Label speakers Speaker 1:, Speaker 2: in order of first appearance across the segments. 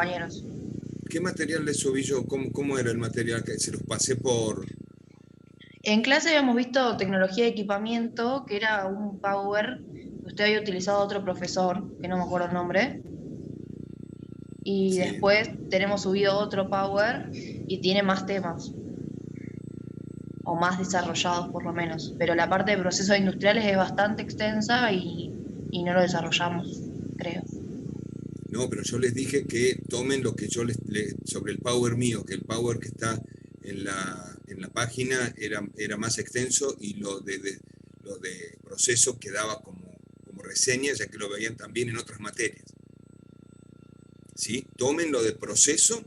Speaker 1: compañeros.
Speaker 2: ¿Qué material les subí yo? ¿Cómo era el material que se los pasé por...?
Speaker 1: En clase habíamos visto tecnología de equipamiento, que era un Power que usted había utilizado otro profesor, que no me acuerdo el nombre, y
Speaker 2: Sí.
Speaker 1: después tenemos subido otro Power y tiene más temas, o más desarrollados por lo menos, pero la parte de procesos industriales es bastante extensa y no lo desarrollamos, creo.
Speaker 2: No, pero yo les dije que tomen lo que yo sobre el Power mío, que el Power que está en la página era más extenso y lo de proceso quedaba como reseña, ya que lo veían también en otras materias. ¿Sí? Tomen lo de proceso,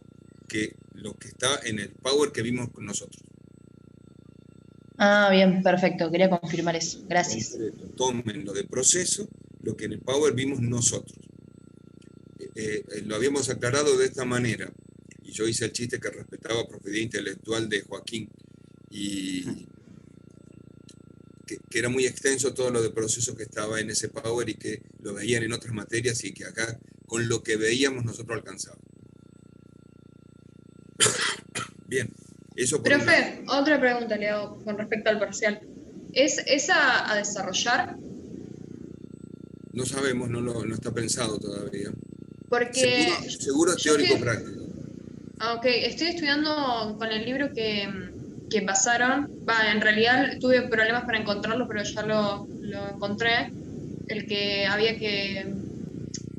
Speaker 2: que lo que está en el Power que vimos con nosotros.
Speaker 1: Ah, bien, perfecto, quería confirmar eso, gracias.
Speaker 2: Concreto, tomen lo de proceso, lo que en el Power vimos nosotros. Lo habíamos aclarado de esta manera, y yo hice el chiste que respetaba propiedad intelectual de Joaquín, y que era muy extenso todo lo de proceso que estaba en ese Power y que lo veían en otras materias y que acá con lo que veíamos nosotros alcanzábamos. Bien, eso por un lado.
Speaker 3: Profe, otra pregunta le hago con respecto al parcial. ¿Es a desarrollar?
Speaker 2: No sabemos, no está pensado todavía. Seguro,
Speaker 3: Porque
Speaker 2: seguro
Speaker 3: yo
Speaker 2: teórico
Speaker 3: estoy,
Speaker 2: práctico.
Speaker 3: ok, estoy estudiando con el libro que pasaron. En realidad tuve problemas para encontrarlo, pero ya lo encontré. El que había que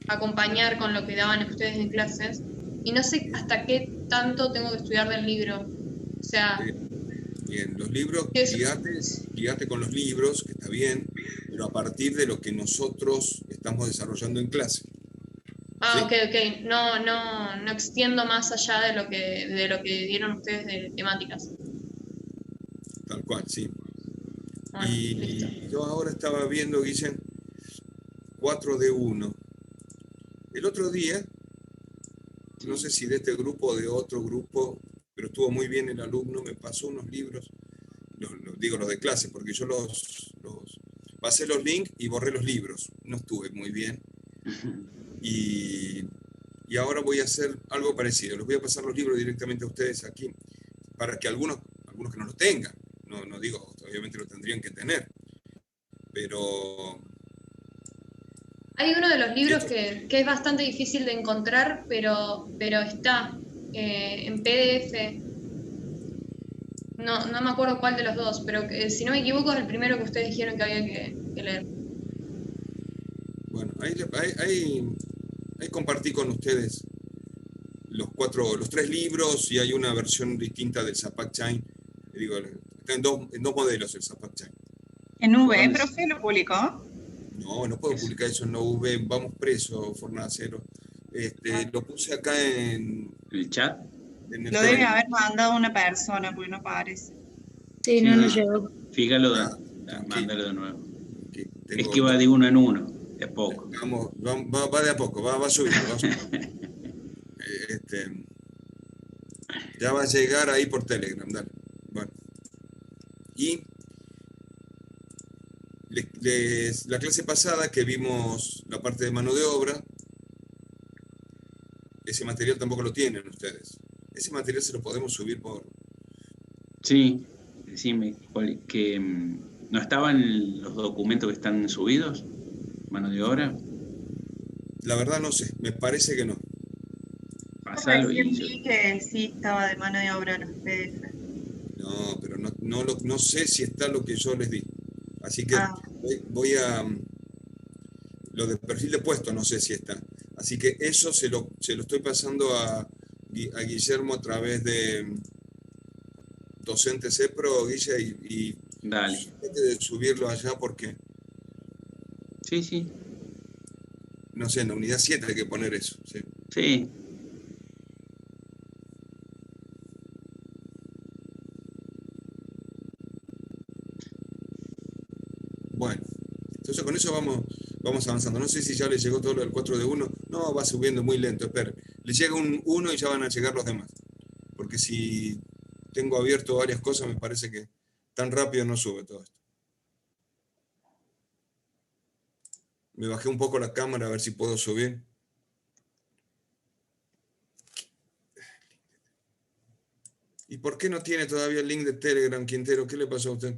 Speaker 3: acompañar con lo que daban ustedes en clases. Y no sé hasta qué tanto tengo que estudiar del libro. O sea,
Speaker 2: Eh, Bien, los libros,
Speaker 3: ¿qué es?
Speaker 2: guíate con los libros, que está bien, pero a partir de lo que nosotros estamos desarrollando en clase.
Speaker 3: Ah,
Speaker 2: ¿Sí?
Speaker 3: ok, ok. No extiendo más allá de lo que dieron ustedes de temáticas.
Speaker 2: Tal cual, sí.
Speaker 3: Bueno, listo.
Speaker 2: Y yo ahora estaba viendo, Guillén, 4D1. El otro día, no sé
Speaker 4: Sí.
Speaker 2: si de este grupo o de otro grupo, pero estuvo muy bien el alumno, me pasó unos libros, digo los de clase, porque yo los pasé los links y borré los libros. No estuve muy bien. Y, y ahora voy a hacer algo parecido. Les voy a pasar los libros directamente a ustedes aquí, para que algunos que no los tengan, no digo, obviamente lo tendrían que tener, pero
Speaker 3: Hay uno de los libros
Speaker 2: esto,
Speaker 3: que es bastante difícil de encontrar, pero está en PDF. No me acuerdo cuál de los dos, pero si no me equivoco es el primero que ustedes dijeron que había que leer.
Speaker 2: bueno, ahí compartí con ustedes los tres libros y hay una versión distinta del Zapac Chain. Digo, está en dos modelos el Zapac Chain.
Speaker 5: ¿En
Speaker 4: ¿Por
Speaker 5: V,
Speaker 4: dónde?
Speaker 5: profe, lo publicó?
Speaker 2: No puedo
Speaker 4: Es-
Speaker 2: publicar eso en la V, vamos preso, Fornacero.
Speaker 5: Ah,
Speaker 2: Lo puse acá
Speaker 4: ¿El chat?
Speaker 2: en el
Speaker 5: lo debe
Speaker 2: Telegram.
Speaker 5: haber mandado una persona, porque no parece.
Speaker 1: Sí, no
Speaker 4: Sí,
Speaker 1: nos llegó.
Speaker 4: fíjalo,
Speaker 2: Nada,
Speaker 4: mándalo de nuevo.
Speaker 2: que
Speaker 4: Es
Speaker 2: tengo
Speaker 4: que va
Speaker 2: dos.
Speaker 4: de uno en uno, de a poco.
Speaker 2: Va de a poco, va subiendo, va subiendo. Este, ya va a llegar ahí por Telegram, dale. Bueno, y la clase pasada que vimos la parte de mano de obra, ese material tampoco lo tienen ustedes. Ese material se lo podemos subir por...
Speaker 4: Sí, decime, que no estaban los documentos que están subidos, mano de obra,
Speaker 2: La verdad no sé, me parece que no.
Speaker 4: pasalo
Speaker 5: Recién
Speaker 4: y yo.
Speaker 5: vi que sí estaba de mano de obra los PDF.
Speaker 2: No, pero no sé si está lo que yo les di. Así que
Speaker 5: Ah,
Speaker 2: voy a... Lo de perfil de puesto no sé si está. Así que eso se lo estoy pasando a Guillermo a través de docente CEPRO, Guille, y
Speaker 4: Dale.
Speaker 2: de subirlo allá porque,
Speaker 4: Sí, sí,
Speaker 2: no sé, en la unidad 7 hay que poner eso. ¿Sí?
Speaker 4: sí.
Speaker 2: Bueno, entonces con eso vamos avanzando. No sé si ya le llegó todo lo del 4D1. No, va subiendo muy lento, esperen. Le llega un 1 y ya van a llegar los demás. Porque si tengo abierto varias cosas, me parece que tan rápido no sube todo esto. Me bajé un poco la cámara a ver si puedo subir. ¿Y por qué no tiene todavía el link de Telegram, Quintero? ¿Qué le pasó a usted?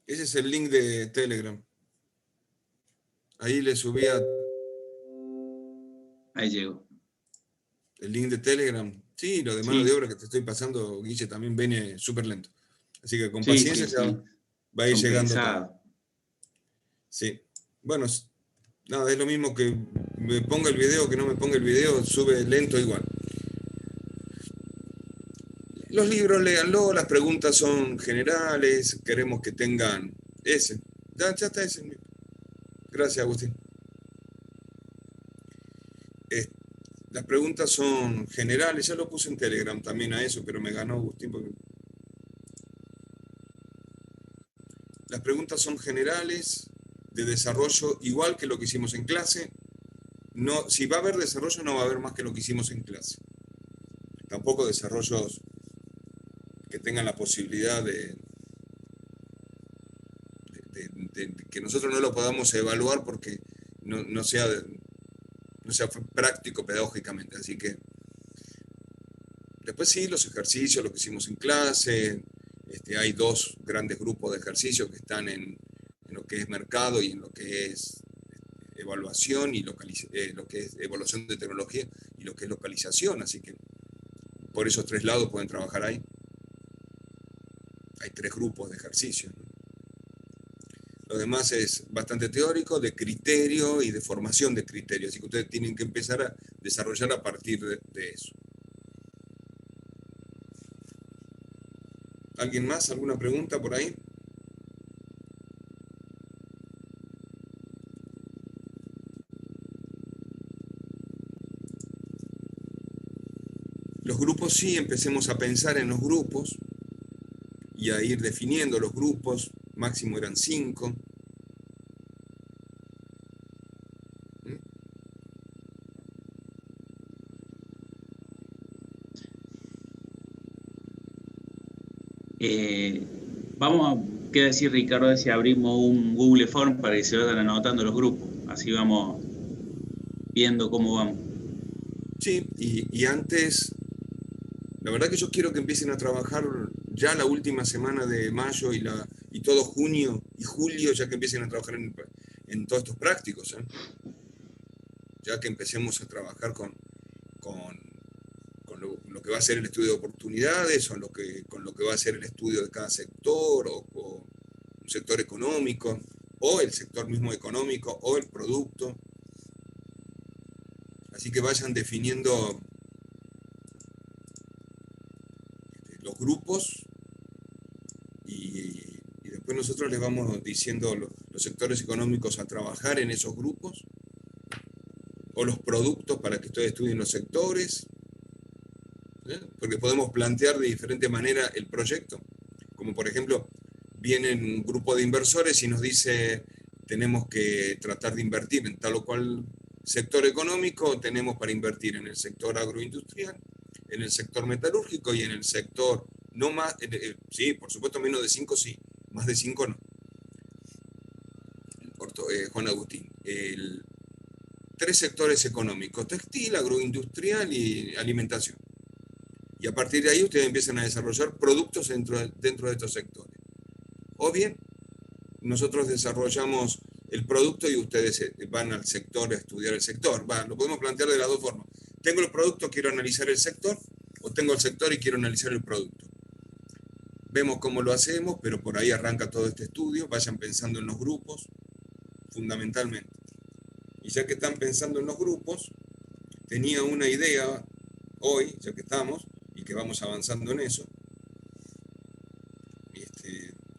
Speaker 2: Ese es el link de Telegram. Ahí le subía
Speaker 4: Ahí llegó.
Speaker 2: el link de Telegram. Sí, lo de mano
Speaker 4: Sí.
Speaker 2: de obra que te estoy pasando, Guille, también viene súper lento. Así que con
Speaker 4: Sí,
Speaker 2: paciencia
Speaker 4: sí,
Speaker 2: ya
Speaker 4: sí.
Speaker 2: va a ir
Speaker 4: Son
Speaker 2: llegando
Speaker 4: pesados.
Speaker 2: todo. Sí. Bueno, nada, es lo mismo que me ponga el video, que no me ponga el video, sube lento igual. Los libros, léanlo, las preguntas son generales, queremos que tengan ese. Ya está ese. Gracias, Agustín. Las preguntas son generales, ya lo puse en Telegram también a eso, pero me ganó Agustín porque... Las preguntas son generales, de desarrollo, igual que lo que hicimos en clase. No, si va a haber desarrollo, no va a haber más que lo que hicimos en clase. Tampoco desarrollos que tengan la posibilidad de que nosotros no lo podamos evaluar porque no sea práctico pedagógicamente. Así que después sí, los ejercicios, lo que hicimos en clase. Hay dos grandes grupos de ejercicios que están en lo que es mercado y en lo que es evaluación y lo que es evaluación de tecnología y lo que es localización. Así que por esos tres lados pueden trabajar ahí. Hay tres grupos de ejercicios, ¿no? Lo demás es bastante teórico, de criterio y de formación de criterio. Así que ustedes tienen que empezar a desarrollar a partir de eso. ¿Alguien más? ¿Alguna pregunta por ahí? Los grupos sí, empecemos a pensar en los grupos y a ir definiendo los grupos. Máximo eran 5.
Speaker 4: Vamos a, ¿qué decir, Ricardo, si abrimos un Google Form para que se vayan anotando los grupos? Así vamos viendo cómo vamos.
Speaker 2: Sí, y antes, la verdad que yo quiero que empiecen a trabajar ya la última semana de mayo y todo junio y julio, ya que empiecen a trabajar en todos estos prácticos, ¿eh? Ya que empecemos a trabajar con lo que va a ser el estudio de oportunidades, o con lo que va a ser el estudio de cada sector, o un sector económico, o el sector mismo económico, o el producto. Así que vayan definiendo los grupos y después nosotros les vamos diciendo los sectores económicos a trabajar en esos grupos, o los productos para que ustedes estudien los sectores, ¿eh? Porque podemos plantear de diferente manera el proyecto. Como por ejemplo, viene un grupo de inversores y nos dice, tenemos que tratar de invertir en tal o cual sector económico, tenemos para invertir en el sector agroindustrial, en el sector metalúrgico y en el sector, no más, sí, por supuesto menos de 5 sí, más de 5 no. Juan Agustín, 3 sectores económicos, textil, agroindustrial y alimentación. Y a partir de ahí ustedes empiezan a desarrollar productos dentro de estos sectores. O bien, nosotros desarrollamos el producto y ustedes van al sector a estudiar el sector. Lo podemos plantear de las dos formas. Tengo el producto, quiero analizar el sector, o tengo el sector y quiero analizar el producto. Vemos cómo lo hacemos, pero por ahí arranca todo este estudio. Vayan pensando en los grupos, fundamentalmente. Y ya que están pensando en los grupos, tenía una idea hoy, ya que estamos, y que vamos avanzando en eso.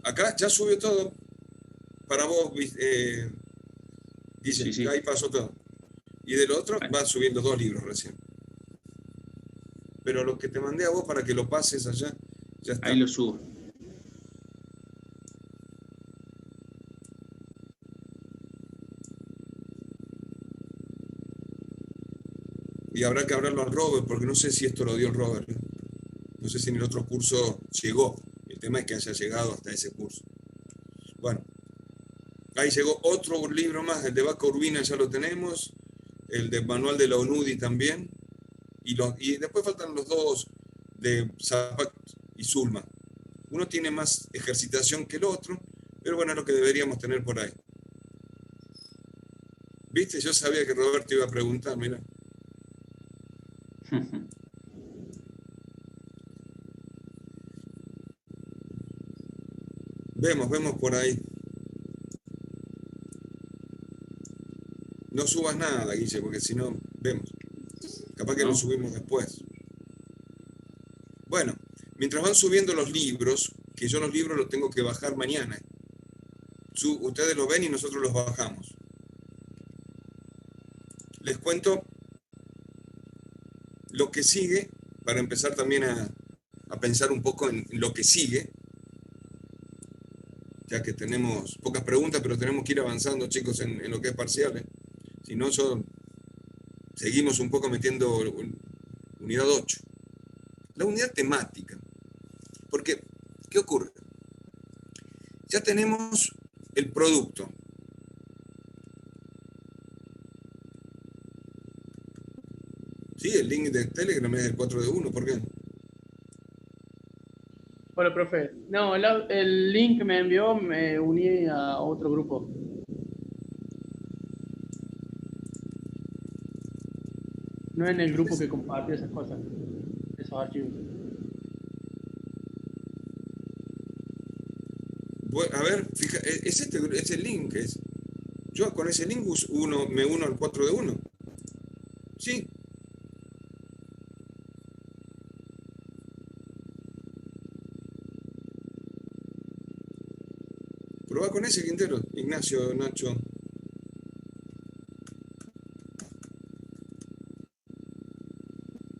Speaker 2: Acá ya subió todo para vos, dice,
Speaker 4: Sí, sí.
Speaker 2: ahí pasó todo. Y del otro va subiendo 2 libros recién. Pero lo que te mandé a vos para que lo pases allá, ya está.
Speaker 4: Ahí lo subo.
Speaker 2: Y habrá que hablarlo al Robert, porque no sé si esto lo dio el Robert. No sé si en el otro curso llegó. El tema es que haya llegado hasta ese curso. Bueno, ahí llegó otro libro más, el de Vaca Urbina ya lo tenemos, el de Manual de la ONUDI también, y después faltan los 2 de Zapac y Zulma. Uno tiene más ejercitación que el otro, pero bueno, es lo que deberíamos tener por ahí. ¿Viste? Yo sabía que Roberto iba a preguntar, mira. Vemos por ahí. No subas nada, Guille, porque si no, vemos. Capaz que
Speaker 4: ¿No?
Speaker 2: lo subimos después. Bueno, mientras van subiendo los libros, que yo los libros los tengo que bajar mañana. Ustedes los ven y nosotros los bajamos. Les cuento lo que sigue, para empezar también a pensar un poco en lo que sigue, ya que tenemos pocas preguntas, pero tenemos que ir avanzando, chicos, en lo que es parciales. Si no, seguimos un poco metiendo unidad 8. La unidad temática. Porque, ¿qué ocurre? Ya tenemos el producto. Sí, el link de Telegram es el 4 de 1, ¿por qué?
Speaker 6: Bueno, profe, no, el link que me envió me uní a otro grupo. No en el grupo que compartió esas cosas, esos archivos.
Speaker 2: Bueno, a ver, fija, es el link. Yo con ese link me uno al 4 de 1. Sí. Probá con ese, Quintero. Ignacio, Nacho.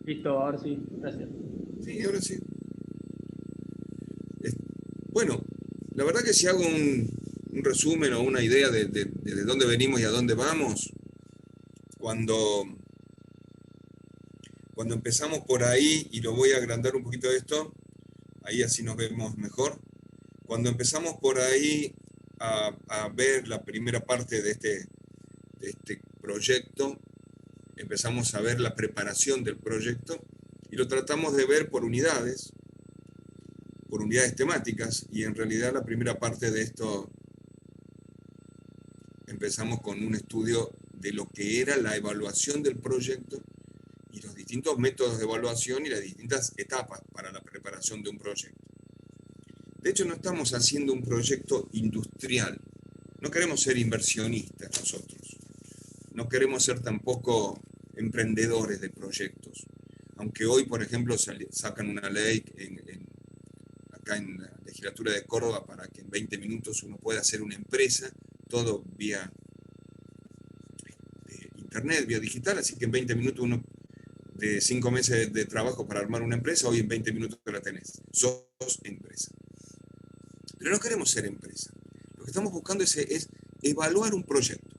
Speaker 6: Listo, ahora sí, gracias.
Speaker 2: Sí, ahora sí. Bueno, la verdad que si hago un resumen o una idea de dónde venimos y a dónde vamos, cuando empezamos por ahí, y lo voy a agrandar un poquito esto, ahí así nos vemos mejor, cuando empezamos por ahí a ver la primera parte de este proyecto, empezamos a ver la preparación del proyecto y lo tratamos de ver por unidades temáticas, y en realidad la primera parte de esto empezamos con un estudio de lo que era la evaluación del proyecto y los distintos métodos de evaluación y las distintas etapas para la preparación de un proyecto. De hecho, no estamos haciendo un proyecto industrial. No queremos ser inversionistas nosotros. No queremos ser tampoco emprendedores de proyectos. Aunque hoy, por ejemplo, sacan una ley acá en la legislatura de Córdoba para que en 20 minutos uno pueda hacer una empresa, todo vía internet, vía digital, así que en 20 minutos uno, de 5 meses de trabajo para armar una empresa, hoy en 20 minutos la tenés. Sos empresa. Pero no queremos ser empresa. Lo que estamos buscando es evaluar un proyecto.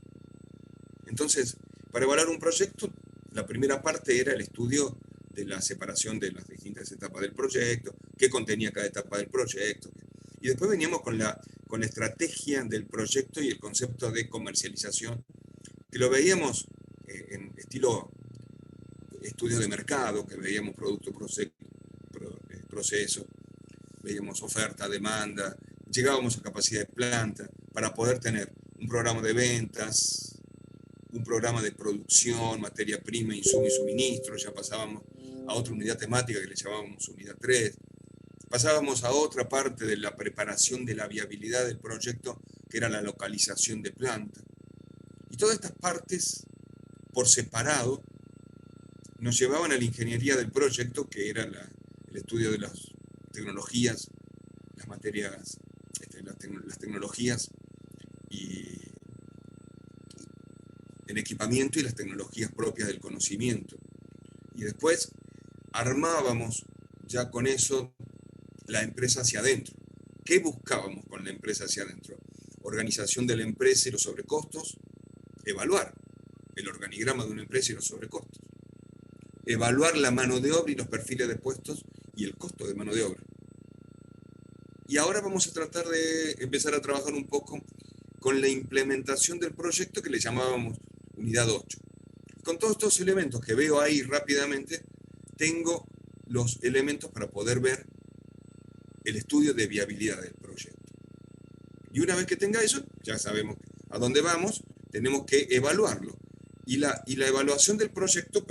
Speaker 2: Entonces, para evaluar un proyecto, la primera parte era el estudio de la separación de las distintas etapas del proyecto, qué contenía cada etapa del proyecto. Y después veníamos con la estrategia del proyecto y el concepto de comercialización, que lo veíamos en estilo estudio de mercado, que veíamos producto, proceso, veíamos oferta, demanda, llegábamos a capacidad de planta para poder tener un programa de ventas, un programa de producción, materia prima, insumo y suministro. Ya pasábamos a otra unidad temática que le llamábamos unidad 3. Pasábamos a otra parte de la preparación de la viabilidad del proyecto, que era la localización de planta. Y todas estas partes, por separado, nos llevaban a la ingeniería del proyecto, que era el estudio de las tecnologías, las materias, las tecnologías, y en equipamiento y las tecnologías propias del conocimiento. Y después armábamos ya con eso la empresa hacia adentro. ¿Qué buscábamos con la empresa hacia adentro? Organización de la empresa y los sobrecostos, evaluar el organigrama de una empresa y los sobrecostos, evaluar la mano de obra y los perfiles de puestos y el costo de mano de obra. Y ahora vamos a tratar de empezar a trabajar un poco con la implementación del proyecto que le llamábamos Unidad 8. Con todos estos elementos que veo ahí rápidamente, tengo los elementos para poder ver el estudio de viabilidad del proyecto. Y una vez que tenga eso, ya sabemos a dónde vamos, tenemos que evaluarlo. Y la evaluación del proyecto,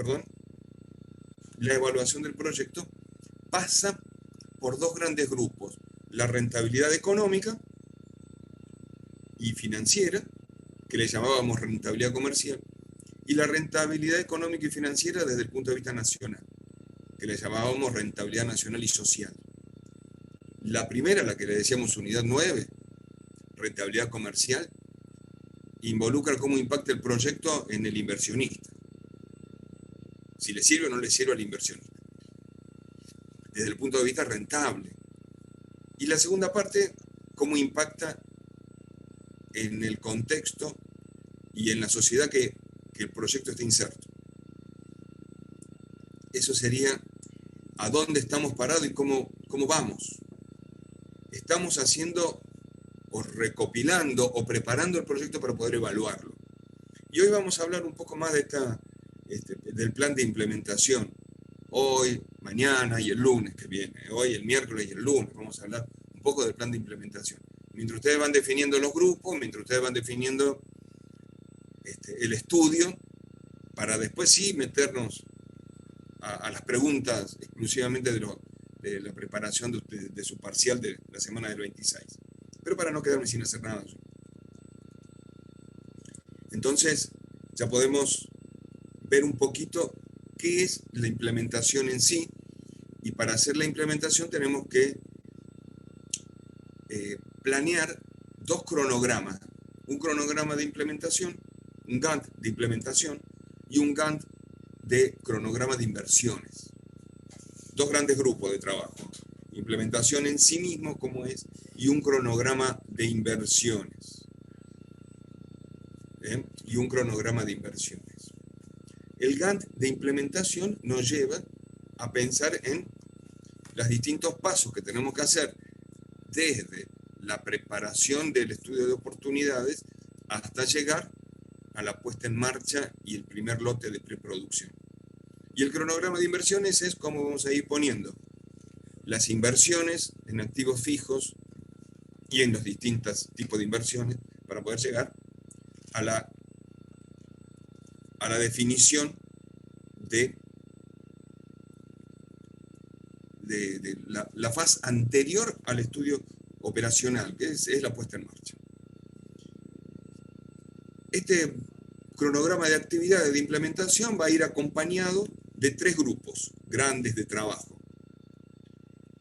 Speaker 2: la evaluación del proyecto pasa por dos grandes grupos: la rentabilidad económica y financiera, que le llamábamos rentabilidad comercial, y la rentabilidad económica y financiera desde el punto de vista nacional, que le llamábamos rentabilidad nacional y social. La primera, la que le decíamos unidad 9, rentabilidad comercial, involucra cómo impacta el proyecto en el inversionista. Si le sirve o no le sirve al inversionista, desde el punto de vista rentable. Y la segunda parte, cómo impacta en el contexto y en la sociedad que el proyecto está inserto. Eso sería a dónde estamos parados y cómo vamos. Estamos haciendo o recopilando o preparando el proyecto para poder evaluarlo. Y hoy vamos a hablar un poco más de del plan de implementación. Hoy, mañana y el lunes que viene. Hoy, el miércoles y el lunes vamos a hablar un poco del plan de implementación. Mientras ustedes van definiendo los grupos, mientras ustedes van definiendo el estudio, para después sí meternos a las preguntas exclusivamente de la preparación de su parcial de la semana del 26. Pero para no quedarme sin hacer nada. Entonces, ya podemos ver un poquito qué es la implementación en sí, y para hacer la implementación tenemos que planear dos cronogramas: un cronograma de implementación, un Gantt de implementación, y un Gantt de cronograma de inversiones. Dos grandes grupos de trabajo: implementación en sí mismo, como es, y un cronograma de inversiones. Y un cronograma de inversiones. El Gantt de implementación nos lleva a pensar en los distintos pasos que tenemos que hacer desde la preparación del estudio de oportunidades hasta llegar a la puesta en marcha y el primer lote de preproducción. Y el cronograma de inversiones es cómo vamos a ir poniendo las inversiones en activos fijos y en los distintos tipos de inversiones para poder llegar a la definición de la fase anterior al estudio operacional, que es la puesta en marcha. Este cronograma de actividades de implementación va a ir acompañado de tres grupos grandes de trabajo.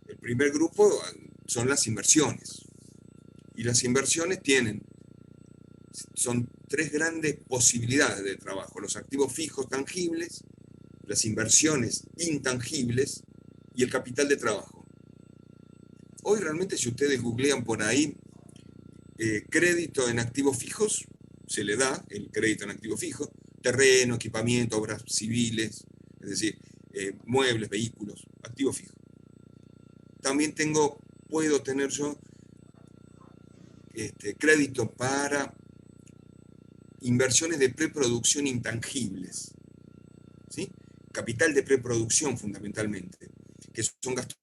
Speaker 2: El primer grupo son las inversiones. Y las inversiones son tres grandes posibilidades de trabajo: los activos fijos tangibles, las inversiones intangibles y el capital de trabajo. Hoy realmente, si ustedes googlean por ahí crédito en activos fijos, se le da el crédito en activos fijos: terreno, equipamiento, obras civiles, es decir, muebles, vehículos, activos fijos. También puedo tener yo crédito para inversiones de preproducción intangibles, ¿sí? Capital de preproducción fundamentalmente, que son gastos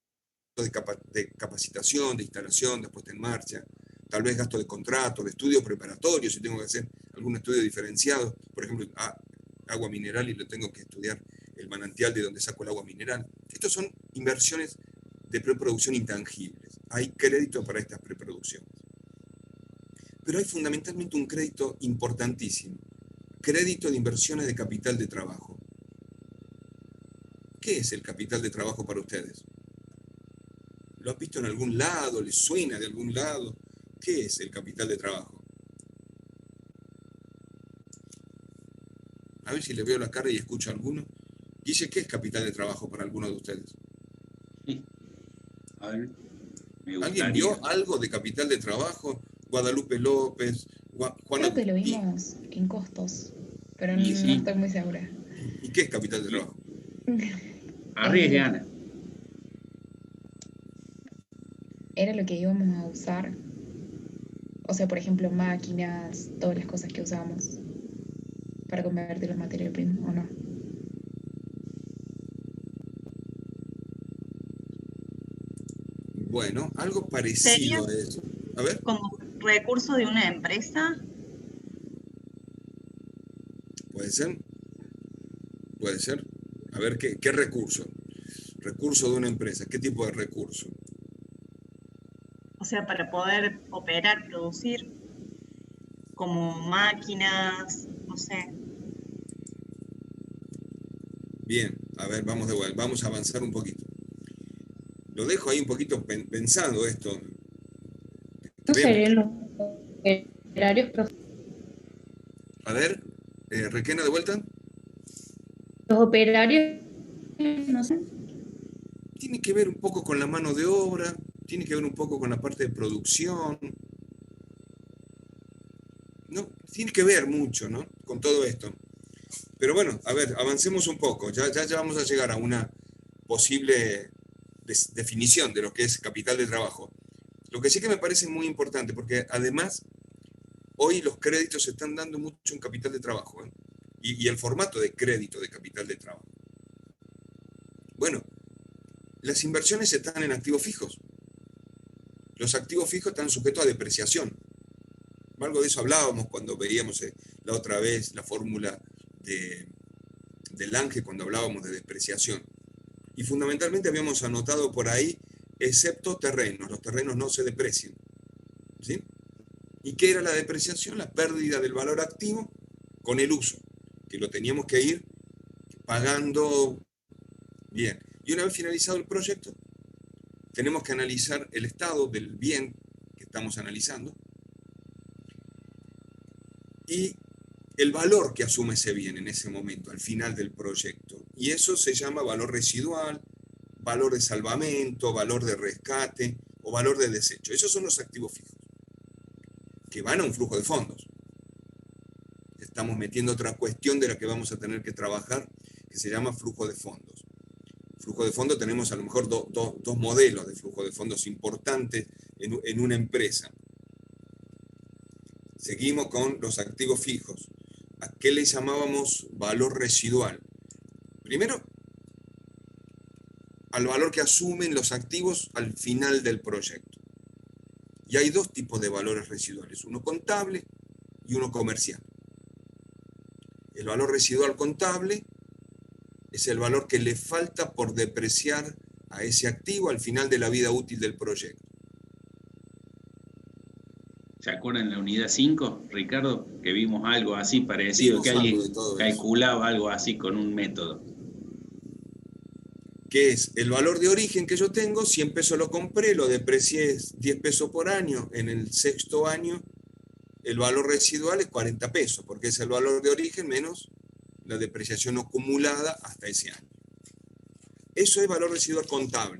Speaker 2: de capacitación, de instalación, de puesta en marcha, tal vez gasto de contrato, de estudio preparatorio, si tengo que hacer algún estudio diferenciado, por ejemplo, agua mineral y le tengo que estudiar el manantial de donde saco el agua mineral. Estos son inversiones de preproducción intangibles. Hay crédito para estas preproducciones. Pero hay fundamentalmente un crédito importantísimo: crédito de inversiones de capital de trabajo. ¿Qué es el capital de trabajo para ustedes? ¿Lo han visto en algún lado? ¿Les suena de algún lado? ¿Qué es el capital de trabajo? A ver si le veo la cara y escucho a alguno. Dice, ¿qué es capital de trabajo para alguno de ustedes?
Speaker 4: Sí. A ver, me
Speaker 2: ¿Alguien
Speaker 4: gustaría.
Speaker 2: vio algo de capital de trabajo? Guadalupe López, Juan
Speaker 7: Creo que lo
Speaker 2: Agustín.
Speaker 7: vimos en costos, pero
Speaker 4: Y
Speaker 7: no
Speaker 4: sí,
Speaker 7: estoy muy segura.
Speaker 2: ¿Y qué es capital de
Speaker 4: Y-
Speaker 2: trabajo?
Speaker 4: arriesgue, Ana.
Speaker 7: Era lo que íbamos a usar. O sea, por ejemplo, máquinas, todas las cosas que usamos para convertirlo en materia prima, ¿o no?
Speaker 2: Bueno, algo
Speaker 5: ¿Sería
Speaker 2: parecido a eso. A ver,
Speaker 5: como recurso de una empresa?
Speaker 2: puede ser. Puede ser. A ver, ¿qué recurso? Recurso de una empresa. ¿Qué tipo de recurso?
Speaker 5: O sea, para poder operar, producir, como máquinas, no sé.
Speaker 2: Bien, a ver, vamos de vuelta. Vamos a avanzar un poquito. Lo dejo ahí un poquito pensando esto.
Speaker 8: ¿No
Speaker 2: Veamos.
Speaker 8: serían los operarios,
Speaker 2: A ver, Requena, de vuelta.
Speaker 8: los operarios, no sé?
Speaker 2: Tiene que ver un poco con la mano de obra, tiene que ver un poco con la parte de producción. No, tiene que ver mucho, ¿no? Con todo esto. Pero bueno, a ver, avancemos un poco. Ya vamos a llegar a una posible definición de lo que es capital de trabajo. Lo que sí que me parece muy importante, porque además hoy los créditos se están dando mucho en capital de trabajo, ¿eh? Y el formato de crédito de capital de trabajo. Bueno, las inversiones están en activos fijos. Los activos fijos están sujetos a depreciación. Algo de eso hablábamos cuando veíamos la otra vez la fórmula del Lange, cuando hablábamos de depreciación. Y fundamentalmente habíamos anotado por ahí, excepto terrenos. Los terrenos no se deprecian, ¿sí? ¿Y qué era la depreciación? La pérdida del valor activo con el uso, que lo teníamos que ir pagando bien. Y una vez finalizado el proyecto, tenemos que analizar el estado del bien que estamos analizando y el valor que asume ese bien en ese momento, al final del proyecto. Y eso se llama valor residual, valor de salvamento, valor de rescate o valor de desecho. Esos son los activos fijos, que van a un flujo de fondos. Estamos metiendo otra cuestión de la que vamos a tener que trabajar, que se llama flujo de fondos. Flujo de fondos, tenemos a lo mejor dos modelos de flujo de fondos importantes en una empresa. Seguimos con los activos fijos. ¿A qué le llamábamos valor residual? Primero, al valor que asumen los activos al final del proyecto. Y hay dos tipos de valores residuales, uno contable y uno comercial. El valor residual contable es el valor que le falta por depreciar a ese activo al final de la vida útil del proyecto.
Speaker 4: ¿Se acuerdan en la unidad 5, Ricardo? Que vimos algo así parecido,
Speaker 2: Vimos
Speaker 4: que alguien
Speaker 2: algo de todo eso.
Speaker 4: calculaba algo así con un método.
Speaker 2: Que es el valor de origen que yo tengo, 100 pesos lo compré, lo deprecié 10 pesos por año, en el sexto año el valor residual es 40 pesos, porque es el valor de origen menos la depreciación acumulada hasta ese año. Eso es valor residual contable.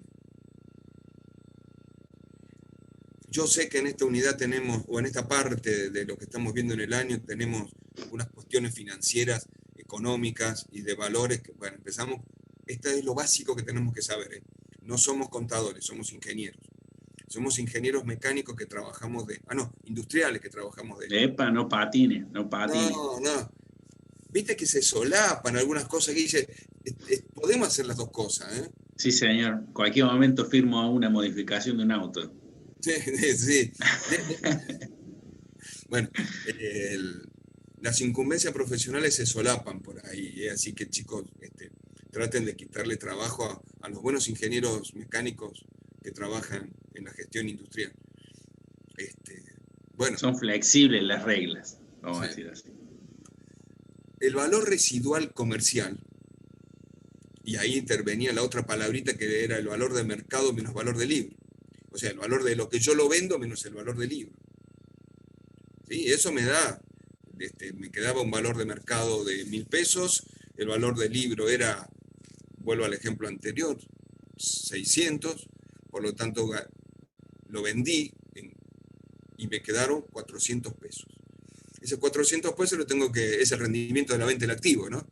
Speaker 2: Yo sé que en esta unidad tenemos, o en esta parte de lo que estamos viendo en el año, tenemos unas cuestiones financieras, económicas y de valores que, bueno, empezamos. Esto es lo básico que tenemos que saber, ¿eh? No somos contadores, somos ingenieros. Somos ingenieros mecánicos que trabajamos industriales que trabajamos de...
Speaker 4: Epa, no patines, no patines.
Speaker 2: No. Viste que se solapan algunas cosas que dice, podemos hacer las dos cosas, ¿eh?
Speaker 4: Sí, señor. Cualquier momento firmo una modificación de un auto.
Speaker 2: Sí. Bueno, las incumbencias profesionales se solapan por ahí, ¿eh? Así que chicos, traten de quitarle trabajo a los buenos ingenieros mecánicos que trabajan en la gestión industrial. Bueno,
Speaker 4: son flexibles las reglas, vamos a decir así.
Speaker 2: El valor residual comercial, y ahí intervenía la otra palabrita que era el valor de mercado menos valor de libro. O sea, el valor de lo que yo lo vendo menos el valor del libro. ¿Sí? Eso me da me quedaba un valor de mercado de 1.000 pesos, el valor del libro era, vuelvo al ejemplo anterior, 600, por lo tanto lo vendí y me quedaron 400 pesos. Ese 400 pesos es el rendimiento de la venta del activo, ¿no?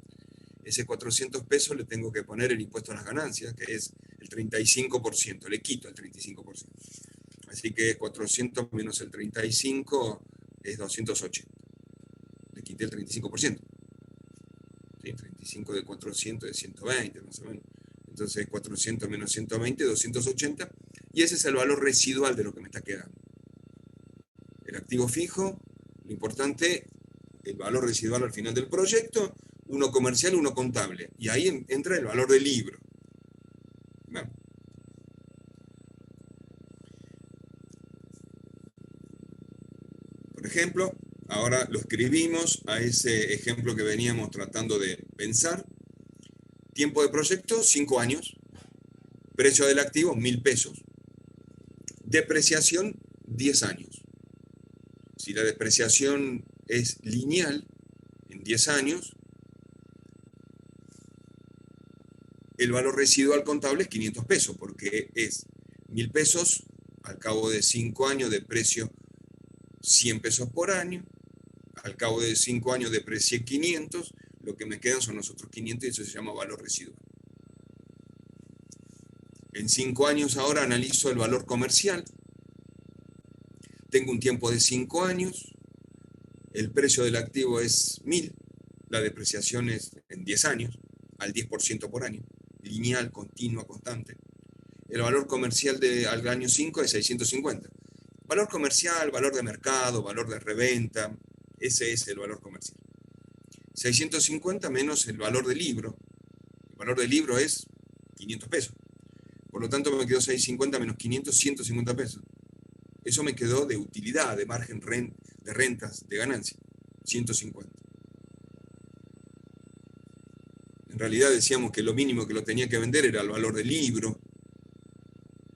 Speaker 2: Ese 400 pesos le tengo que poner el impuesto a las ganancias, que es el 35%, le quito el 35%. Así que 400 menos el 35 es 280. Le quité el 35%. ¿Sí? 35 de 400 es 120, más o menos. Entonces 400 menos 120, 280. Y ese es el valor residual de lo que me está quedando. El activo fijo, lo importante, el valor residual al final del proyecto, uno comercial, uno contable. Y ahí entra el valor del libro. Bueno. Por ejemplo, ahora lo escribimos a ese ejemplo que veníamos tratando de pensar. Tiempo de proyecto, 5 años. Precio del activo, 1.000 pesos. Depreciación, 10 años. Si la depreciación es lineal, en 10 años, el valor residual contable es 500 pesos, porque es 1.000 pesos, al cabo de 5 años deprecio 100 pesos por año, al cabo de 5 años deprecié 500, lo que me quedan son los otros 500 y eso se llama valor residual. En 5 años ahora analizo el valor comercial, tengo un tiempo de 5 años, el precio del activo es 1.000, la depreciación es en 10 años, al 10% por año, lineal, continua, constante. El valor comercial al año 5 es 650. Valor comercial, valor de mercado, valor de reventa, ese es el valor comercial. 650 menos el valor del libro. El valor del libro es 500 pesos. Por lo tanto me quedó 650 menos 500, 150 pesos. Eso me quedó de utilidad, de margen de rentas, de ganancia, 150. En realidad decíamos que lo mínimo que lo tenía que vender era el valor del libro.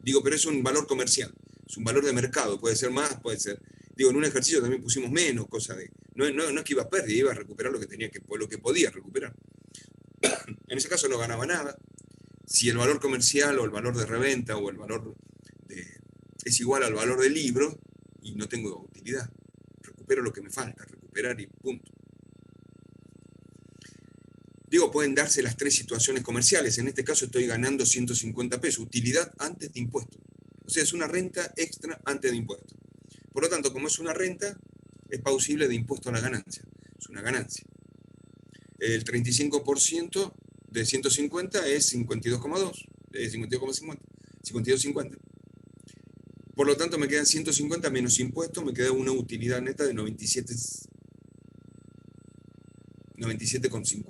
Speaker 2: Digo, pero es un valor comercial, es un valor de mercado, puede ser más, puede ser. Digo, en un ejercicio también pusimos menos, cosa de. No es que iba a perder, iba a recuperar lo que podía recuperar. En ese caso no ganaba nada. Si el valor comercial o el valor de reventa o el valor es igual al valor del libro y no tengo utilidad, recupero lo que me falta, recuperar y punto. Digo, pueden darse las 3 situaciones comerciales. En este caso estoy ganando 150 pesos, utilidad antes de impuestos. O sea, es una renta extra antes de impuestos. Por lo tanto, como es una renta, es pausible de impuesto a la ganancia. Es una ganancia. El 35% de 150 es 52,2, 52,50, 52,50. Por lo tanto, me quedan 150 menos impuestos, me queda una utilidad neta de 97,50.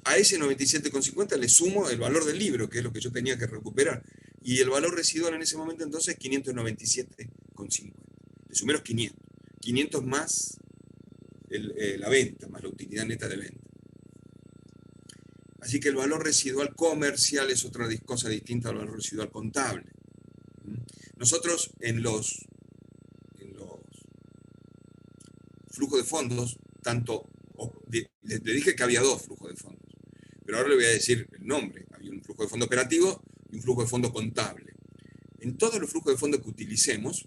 Speaker 2: A ese 97,50 le sumo el valor del libro, que es lo que yo tenía que recuperar. Y el valor residual en ese momento entonces es 597,50. Le sumé los 500. 500 más la venta, más la utilidad neta de venta. Así que el valor residual comercial es otra cosa distinta al valor residual contable. Nosotros en los flujos de fondos, le dije que había 2 flujos de fondos, pero ahora le voy a decir el nombre. Había un flujo de fondo operativo y un flujo de fondo contable. En todos los flujos de fondo que utilicemos,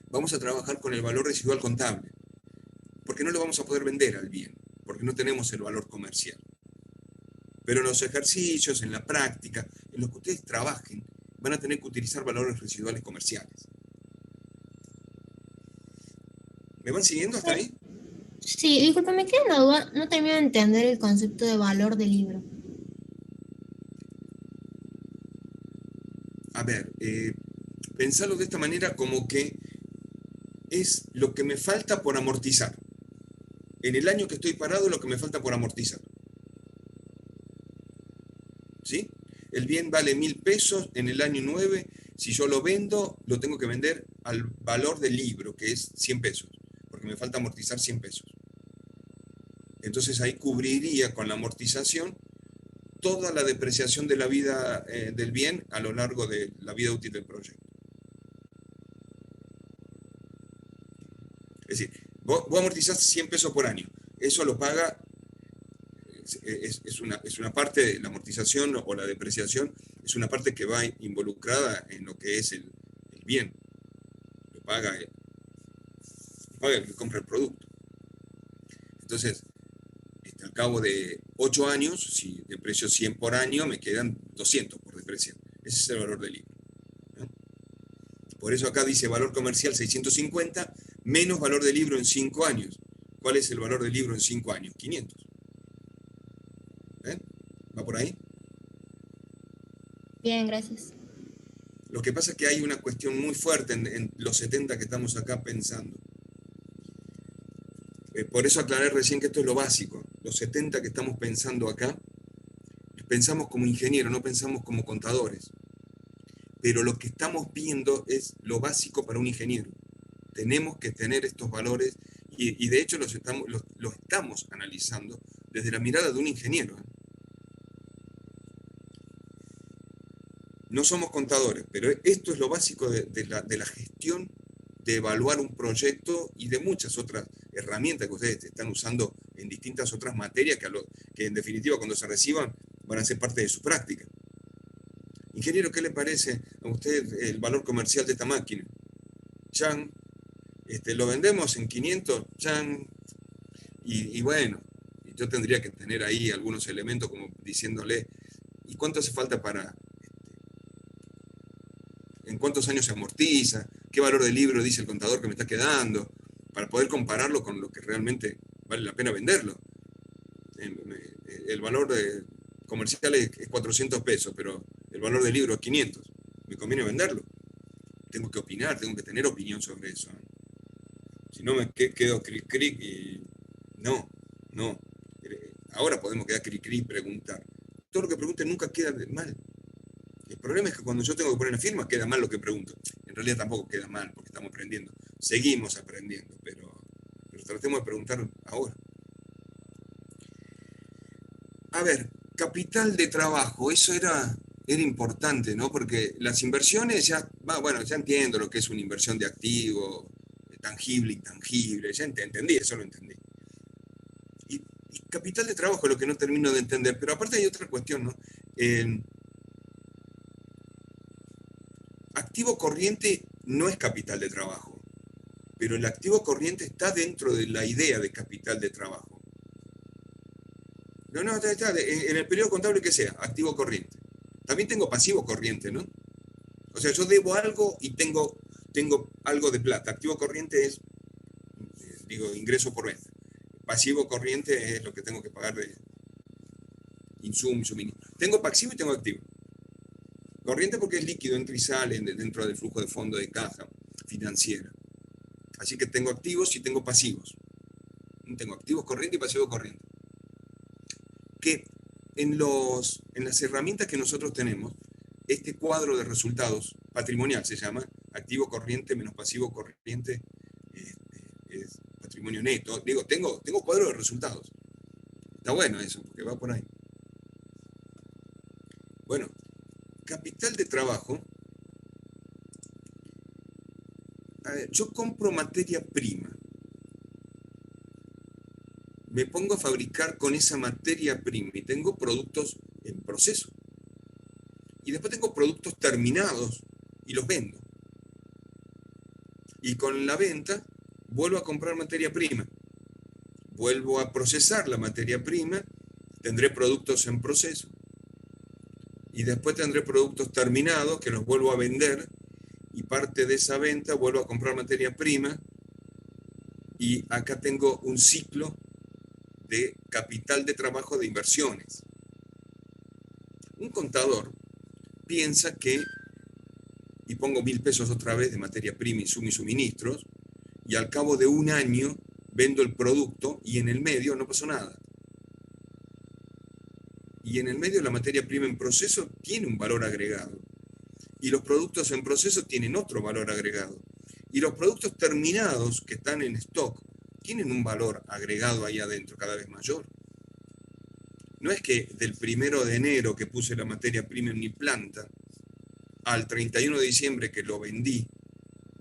Speaker 2: vamos a trabajar con el valor residual contable, porque no lo vamos a poder vender al bien, porque no tenemos el valor comercial. Pero en los ejercicios, en la práctica, en los que ustedes trabajen, van a tener que utilizar valores residuales comerciales. ¿Me van siguiendo hasta ahí?
Speaker 9: Sí, disculpe, me queda una duda. No termino de entender el concepto de valor del libro.
Speaker 2: A ver, pensarlo de esta manera como que es lo que me falta por amortizar. En el año que estoy parado, lo que me falta por amortizar. ¿Sí? El bien vale 1.000 pesos en el año 9. Si yo lo vendo, lo tengo que vender al valor del libro, que es 100 pesos, porque me falta amortizar 100 pesos. Entonces ahí cubriría con la amortización toda la depreciación de la vida del bien a lo largo de la vida útil del proyecto. Es decir, Vos amortizás 100 pesos por año. Eso lo paga, es una parte de la amortización o la depreciación, es una parte que va involucrada en lo que es el bien. Lo paga el que compra el producto. Entonces, al cabo de 8 años, si deprecio 100 por año, me quedan 200 por depreciar. Ese es el valor del libro, ¿no? Por eso acá dice valor comercial 650 menos valor del libro en 5 años. ¿Cuál es el valor del libro en 5 años? 500. ¿Va por ahí?
Speaker 9: Bien, gracias.
Speaker 2: Lo que pasa es que hay una cuestión muy fuerte en los 70 que estamos acá pensando. Por eso aclaré recién que esto es lo básico. Los 70 que estamos pensando acá, pensamos como ingenieros, no pensamos como contadores. Pero lo que estamos viendo es lo básico para un ingeniero. Tenemos que tener estos valores y de hecho los estamos analizando desde la mirada de un ingeniero. No somos contadores, pero esto es lo básico de la gestión, de evaluar un proyecto y de muchas otras herramientas que ustedes están usando en distintas otras materias que en definitiva cuando se reciban van a ser parte de su práctica. Ingeniero, ¿qué le parece a usted el valor comercial de esta máquina? Chan, lo vendemos en 500, chan, y bueno, yo tendría que tener ahí algunos elementos como diciéndole, ¿y cuánto hace falta para, en cuántos años se amortiza? ¿Qué valor del libro dice el contador que me está quedando? Para poder compararlo con lo que realmente vale la pena venderlo. El valor comercial es 400 pesos, pero el valor del libro es 500. ¿Me conviene venderlo? Tengo que opinar, tengo que tener opinión sobre eso. Si no me quedo cric y no. Ahora podemos quedar cric y preguntar. Todo lo que pregunte nunca queda mal. El problema es que cuando yo tengo que poner la firma queda mal lo que pregunto. En realidad tampoco queda mal porque estamos aprendiendo. Seguimos aprendiendo, pero tratemos de preguntar ahora. A ver, capital de trabajo, eso era importante, ¿no? Porque las inversiones ya entiendo lo que es una inversión de activo, tangible, intangible, ya entendí, eso lo entendí. Y capital de trabajo es lo que no termino de entender, pero aparte hay otra cuestión, ¿no? Activo corriente no es capital de trabajo, pero el activo corriente está dentro de la idea de capital de trabajo. No, está en el periodo contable que sea, activo corriente. También tengo pasivo corriente, ¿no? O sea, yo debo algo y tengo algo de plata. Activo corriente es, ingreso por venta. Pasivo corriente es lo que tengo que pagar de insumo y suministro. Tengo pasivo y tengo activo. Corriente porque es líquido, entra y sale dentro del flujo de fondo de caja financiera. Así que tengo activos y tengo pasivos. Tengo activos corriente y pasivos corriente. Que en las herramientas que nosotros tenemos, este cuadro de resultados patrimonial se llama activo corriente menos pasivo corriente, es patrimonio neto. Tengo cuadro de resultados. Está bueno eso, porque va por ahí. Bueno, capital de trabajo. A ver, yo compro materia prima. Me pongo a fabricar con esa materia prima y tengo productos en proceso. Y después tengo productos terminados y los vendo. Y con la venta vuelvo a comprar materia prima. Vuelvo a procesar la materia prima, tendré productos en proceso. Y después tendré productos terminados que los vuelvo a vender y parte de esa venta vuelvo a comprar materia prima y acá tengo un ciclo de capital de trabajo de inversiones. Un contador piensa que, y pongo 1.000 pesos otra vez de materia prima, insumo y suministros, y al cabo de un año vendo el producto y en el medio no pasó nada. Y en el medio la materia prima en proceso tiene un valor agregado. Y los productos en proceso tienen otro valor agregado. Y los productos terminados que están en stock tienen un valor agregado ahí adentro cada vez mayor. No es que del 1 de enero que puse la materia prima en mi planta, al 31 de diciembre que lo vendí,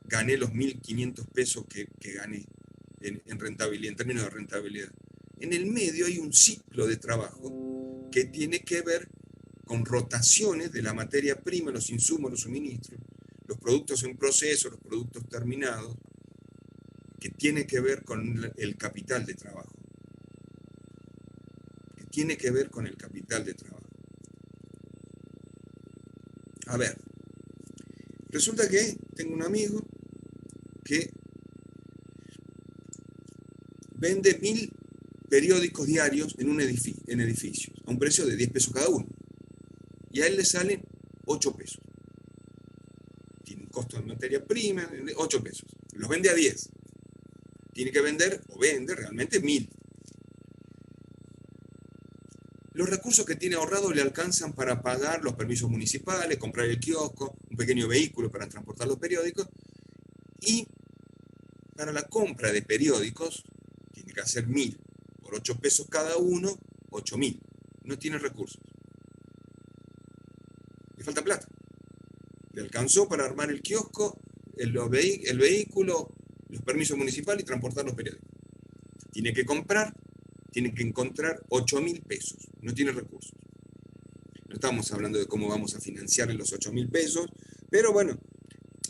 Speaker 2: gané los 1.500 pesos que gané. en rentabilidad, en términos de rentabilidad. En el medio hay un ciclo de trabajo que tiene que ver con rotaciones de la materia prima, los insumos, los suministros, los productos en proceso, los productos terminados, que tiene que ver con el capital de trabajo. Que tiene que ver con el capital de trabajo. A ver, resulta que tengo un amigo que vende 1000 periódicos diarios en edificios, a un precio de 10 pesos cada uno. Y a él le salen 8 pesos. Tiene un costo de materia prima de 8 pesos. Los vende a 10. Tiene que vender, o vende realmente 1000. Los recursos que tiene ahorrados le alcanzan para pagar los permisos municipales, comprar el kiosco, un pequeño vehículo para transportar los periódicos, y para la compra de periódicos tiene que hacer 1000. Por 8 pesos cada uno, 8000. No tiene recursos. Le falta plata. Le alcanzó para armar el kiosco, el vehículo, los permisos municipales y transportar los periódicos. Tiene que comprar, tiene que encontrar 8000 pesos. No tiene recursos. No estamos hablando de cómo vamos a financiar los 8000 pesos, pero bueno,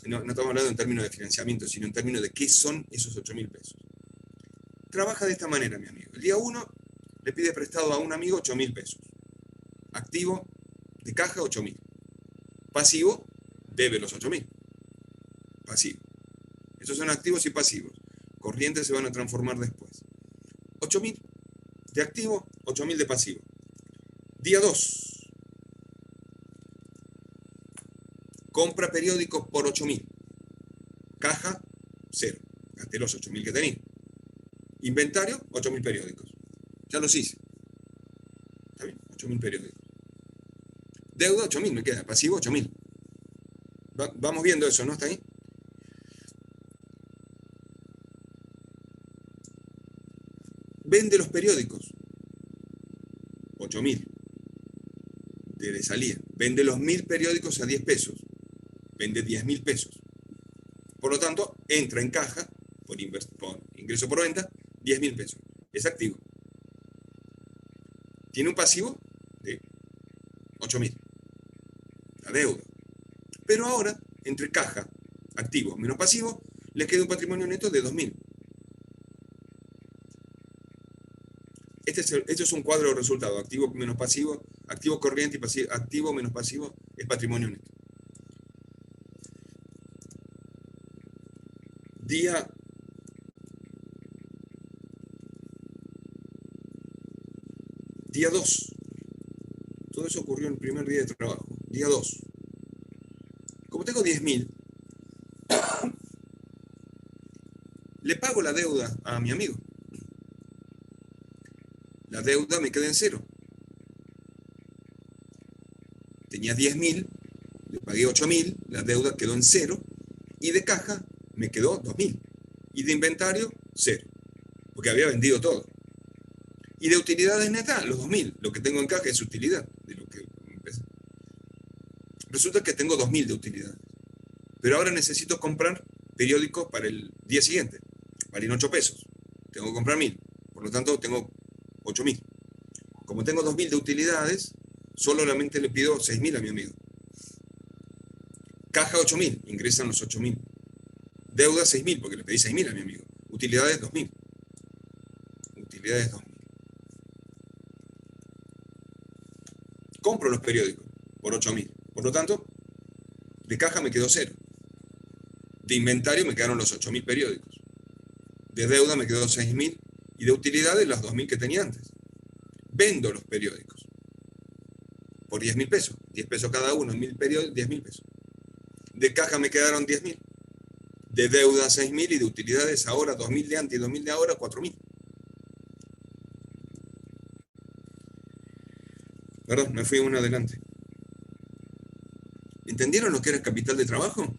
Speaker 2: no estamos hablando en términos de financiamiento, sino en términos de qué son esos 8000 pesos. Trabaja de esta manera, mi amigo. El día 1 le pide prestado a un amigo 8000 pesos. Activo de caja 8000. Pasivo, debe los 8000. Pasivo. Esos son activos y pasivos. Corrientes se van a transformar después. 8000 de activo, 8000 de pasivo. Día 2. Compra periódicos por 8000. Caja, 0. Gasté los 8000 que tenía. Inventario, 8000 periódicos. Ya los hice. ¿Está bien? 8000 periódicos. Deuda, 8000 me queda. Pasivo, 8000. Vamos viendo eso, ¿no? ¿Está ahí? Vende los periódicos. 8000. De salida. Vende los 1000 periódicos a 10 pesos. Vende 10.000 pesos. Por lo tanto, entra en caja, por ingreso por venta, 10.000 pesos. Es activo. Tiene un pasivo de 8000. La deuda. Pero ahora, entre caja, activo menos pasivo, le queda un patrimonio neto de 2000. Este es un cuadro de resultado. Activo menos pasivo, activo corriente y pasivo, activo menos pasivo es patrimonio neto. Día 2. Todo eso ocurrió en el primer día de trabajo. Día 2. Como tengo 10.000, le pago la deuda a mi amigo. La deuda me queda en 0. Tenía 10.000, le pagué 8.000, la deuda quedó en 0, y de caja me quedó 2.000. Y de inventario, 0, porque había vendido todo. Y de utilidades netas, los 2.000. Lo que tengo en caja es utilidad. De lo que empecé. Resulta que tengo 2.000 de utilidades. Pero ahora necesito comprar periódicos para el día siguiente. Valen 8 pesos. Tengo que comprar 1.000. Por lo tanto, tengo 8.000. Como tengo 2.000 de utilidades, solamente le pido 6.000 a mi amigo. Caja 8.000. Ingresan los 8.000. Deuda 6.000, porque le pedí 6.000 a mi amigo. Utilidades 2.000. Utilidades 2.000. Compro los periódicos por 8.000. Por lo tanto, de caja me quedó 0. De inventario me quedaron los 8.000 periódicos. De deuda me quedó 6.000. Y de utilidades las 2.000 que tenía antes. Vendo los periódicos por 10.000 pesos. 10 pesos cada uno, 1.000 periódicos, 10.000 pesos. De caja me quedaron 10.000. De deuda 6.000 y de utilidades ahora 2.000 de antes y 2.000 de ahora 4.000. Perdón, me fui uno adelante. ¿Entendieron lo que era el capital de trabajo?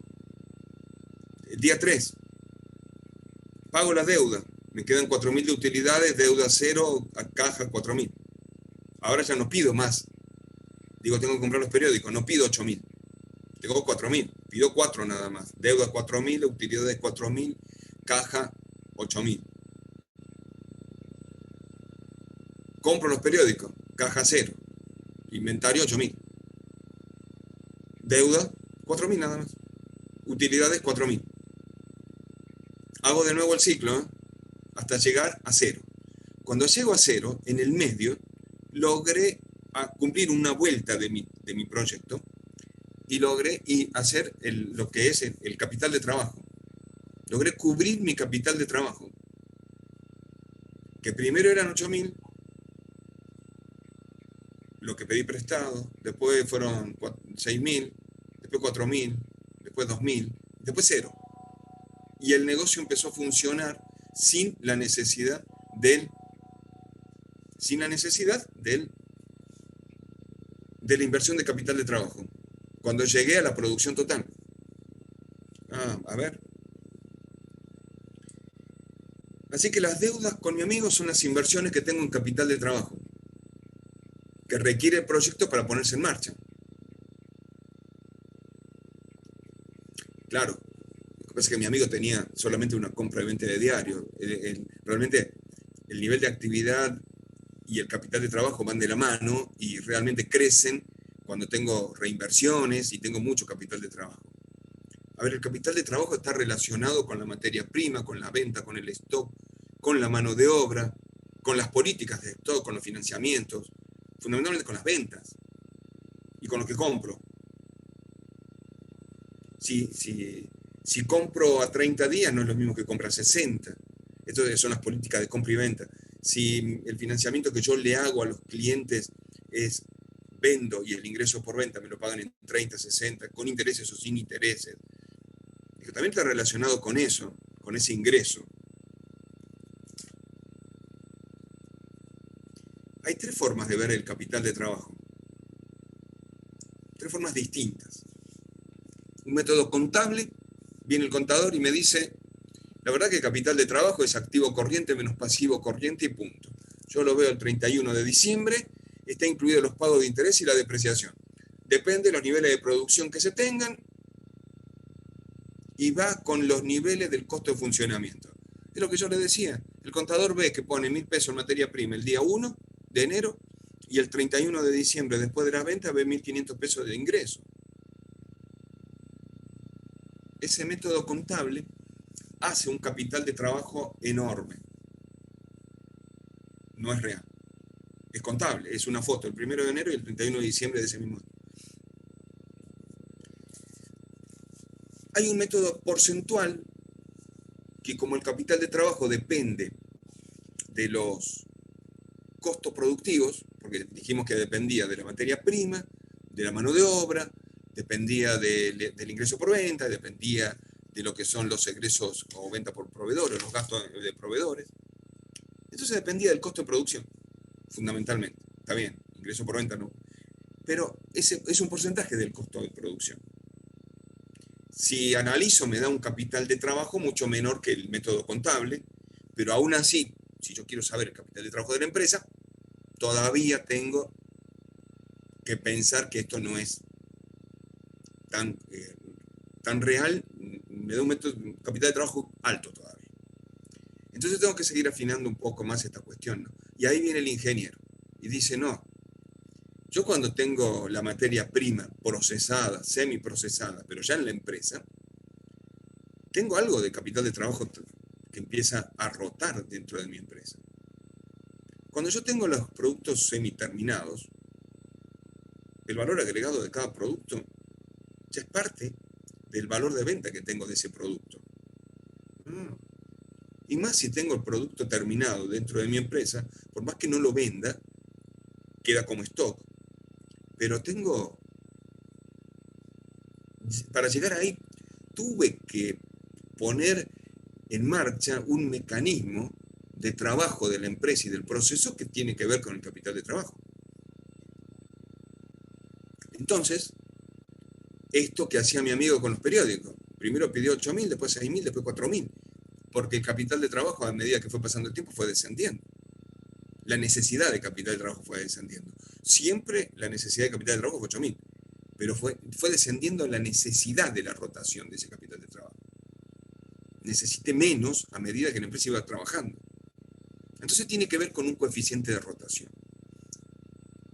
Speaker 2: El día 3. Pago la deuda. Me quedan 4.000 de utilidades, deuda 0, a caja 4.000. Ahora ya no pido más. Digo, tengo que comprar los periódicos. No pido 8.000. Tengo 4.000. Pido 4 nada más. Deuda 4.000, utilidades 4.000, caja 8.000. Compro los periódicos, caja 0. Inventario 8.000. Deuda 4.000 nada más. Utilidades 4.000. Hago de nuevo el ciclo, ¿eh? Hasta llegar a 0. Cuando llego a 0, en el medio, logré cumplir una vuelta de mi proyecto y logré hacer lo que es el capital de trabajo. Logré cubrir mi capital de trabajo, que primero eran 8.000, lo que pedí prestado, después fueron 6.000, después 4.000, después 2.000, después 0. Y el negocio empezó a funcionar sin la necesidad de la inversión de capital de trabajo. Cuando llegué a la producción total. A ver. Así que las deudas con mi amigo son las inversiones que tengo en capital de trabajo, que requiere el proyecto para ponerse en marcha. Claro, lo que pasa es que mi amigo tenía solamente una compra y venta de diario. Realmente el nivel de actividad y el capital de trabajo van de la mano y realmente crecen cuando tengo reinversiones y tengo mucho capital de trabajo. A ver, el capital de trabajo está relacionado con la materia prima, con la venta, con el stock, con la mano de obra, con las políticas de stock, con los financiamientos, fundamentalmente con las ventas y con lo que compro. Si compro a 30 días no es lo mismo que comprar a 60. Estas son las políticas de compra y venta. Si el financiamiento que yo le hago a los clientes es vendo y el ingreso por venta me lo pagan en 30, 60, con intereses o sin intereses. También está relacionado con eso, con ese ingreso. Hay 3 formas de ver el capital de trabajo. 3 formas distintas. Un método contable, viene el contador y me dice, la verdad que el capital de trabajo es activo corriente menos pasivo corriente y punto. Yo lo veo el 31 de diciembre, está incluido los pagos de interés y la depreciación. Depende de los niveles de producción que se tengan y va con los niveles del costo de funcionamiento. Es lo que yo le decía. El contador ve que pone 1.000 pesos en materia prima el día 1 de enero y el 31 de diciembre, después de la venta, ve 1.500 pesos de ingreso. Ese método contable hace un capital de trabajo enorme. No es real. Es contable, es una foto, el 1 de enero y el 31 de diciembre de ese mismo año. Hay un método porcentual que, como el capital de trabajo depende de los costos productivos, porque dijimos que dependía de la materia prima, de la mano de obra, dependía del ingreso por venta, dependía de lo que son los egresos o venta por proveedores, los gastos de proveedores. Entonces dependía del costo de producción, fundamentalmente. Está bien, ingreso por venta no. Pero ese es un porcentaje del costo de producción. Si analizo, me da un capital de trabajo mucho menor que el método contable, pero aún así, si yo quiero saber el capital de trabajo de la empresa, todavía tengo que pensar que esto no es tan real, me da un capital de trabajo alto todavía. Entonces tengo que seguir afinando un poco más esta cuestión, ¿no? Y ahí viene el ingeniero y dice, no, yo cuando tengo la materia prima procesada, semiprocesada, pero ya en la empresa, tengo algo de capital de trabajo que empieza a rotar dentro de mi empresa. Cuando yo tengo los productos semiterminados, el valor agregado de cada producto ya es parte del valor de venta que tengo de ese producto. Y más si tengo el producto terminado dentro de mi empresa, por más que no lo venda, queda como stock. Pero para llegar ahí, tuve que poner en marcha un mecanismo de trabajo de la empresa y del proceso que tiene que ver con el capital de trabajo. Entonces, esto que hacía mi amigo con los periódicos, primero pidió 8.000, después 6.000, después 4.000, porque el capital de trabajo a medida que fue pasando el tiempo fue descendiendo. La necesidad de capital de trabajo fue descendiendo. Siempre la necesidad de capital de trabajo fue 8.000, pero fue descendiendo la necesidad de la rotación de ese capital de trabajo. Necesité menos a medida que la empresa iba trabajando. Entonces tiene que ver con un coeficiente de rotación,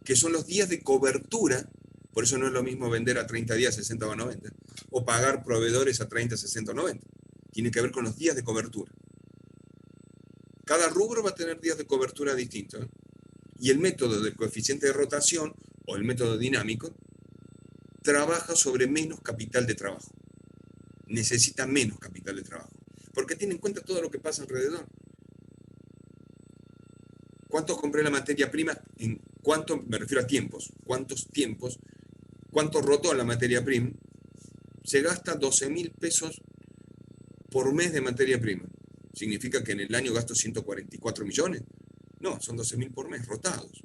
Speaker 2: que son los días de cobertura. Por eso no es lo mismo vender a 30 días, 60 o 90, o pagar proveedores a 30, 60 o 90. Tiene que ver con los días de cobertura. Cada rubro va a tener días de cobertura distintos, ¿eh? Y el método del coeficiente de rotación, o el método dinámico, trabaja sobre menos capital de trabajo. Necesita menos capital de trabajo, porque tiene en cuenta todo lo que pasa alrededor. ¿Cuánto compré la materia prima? ¿En cuánto? Me refiero a tiempos. ¿Cuántos tiempos? ¿Cuánto rotó la materia prima? Se gasta 12.000 pesos por mes de materia prima. ¿Significa que en el año gasto 144 millones? No, son 12.000 por mes, rotados.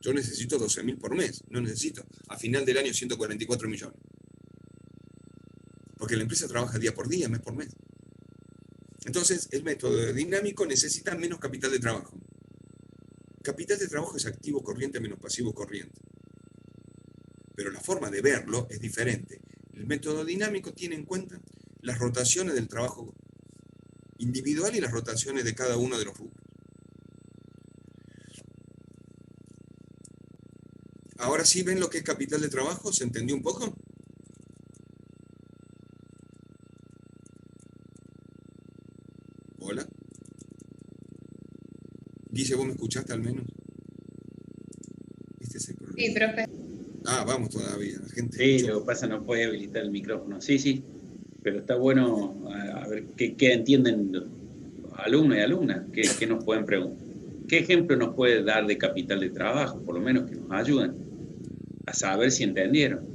Speaker 2: Yo necesito 12.000 por mes, no necesito a final del año 144 millones. Porque la empresa trabaja día por día, mes por mes. Entonces, el método dinámico necesita menos capital de trabajo. Capital de trabajo es activo corriente menos pasivo corriente. Pero la forma de verlo es diferente. El método dinámico tiene en cuenta las rotaciones del trabajo individual y las rotaciones de cada uno de los rubros. Ahora sí ven lo que es capital de trabajo, ¿se entendió un poco? Hola. Guille, ¿vos me escuchaste al menos? Este es el problema.
Speaker 3: Sí, profe.
Speaker 2: Ah, vamos todavía. La gente
Speaker 4: Sí,
Speaker 2: escuchó.
Speaker 4: lo que pasa no puede habilitar el micrófono. Sí, sí, pero está bueno a ver qué entienden los alumnos y alumnas, qué nos pueden preguntar. ¿Qué ejemplo nos puede dar de capital de trabajo? Por lo menos que nos ayuden a saber si entendieron.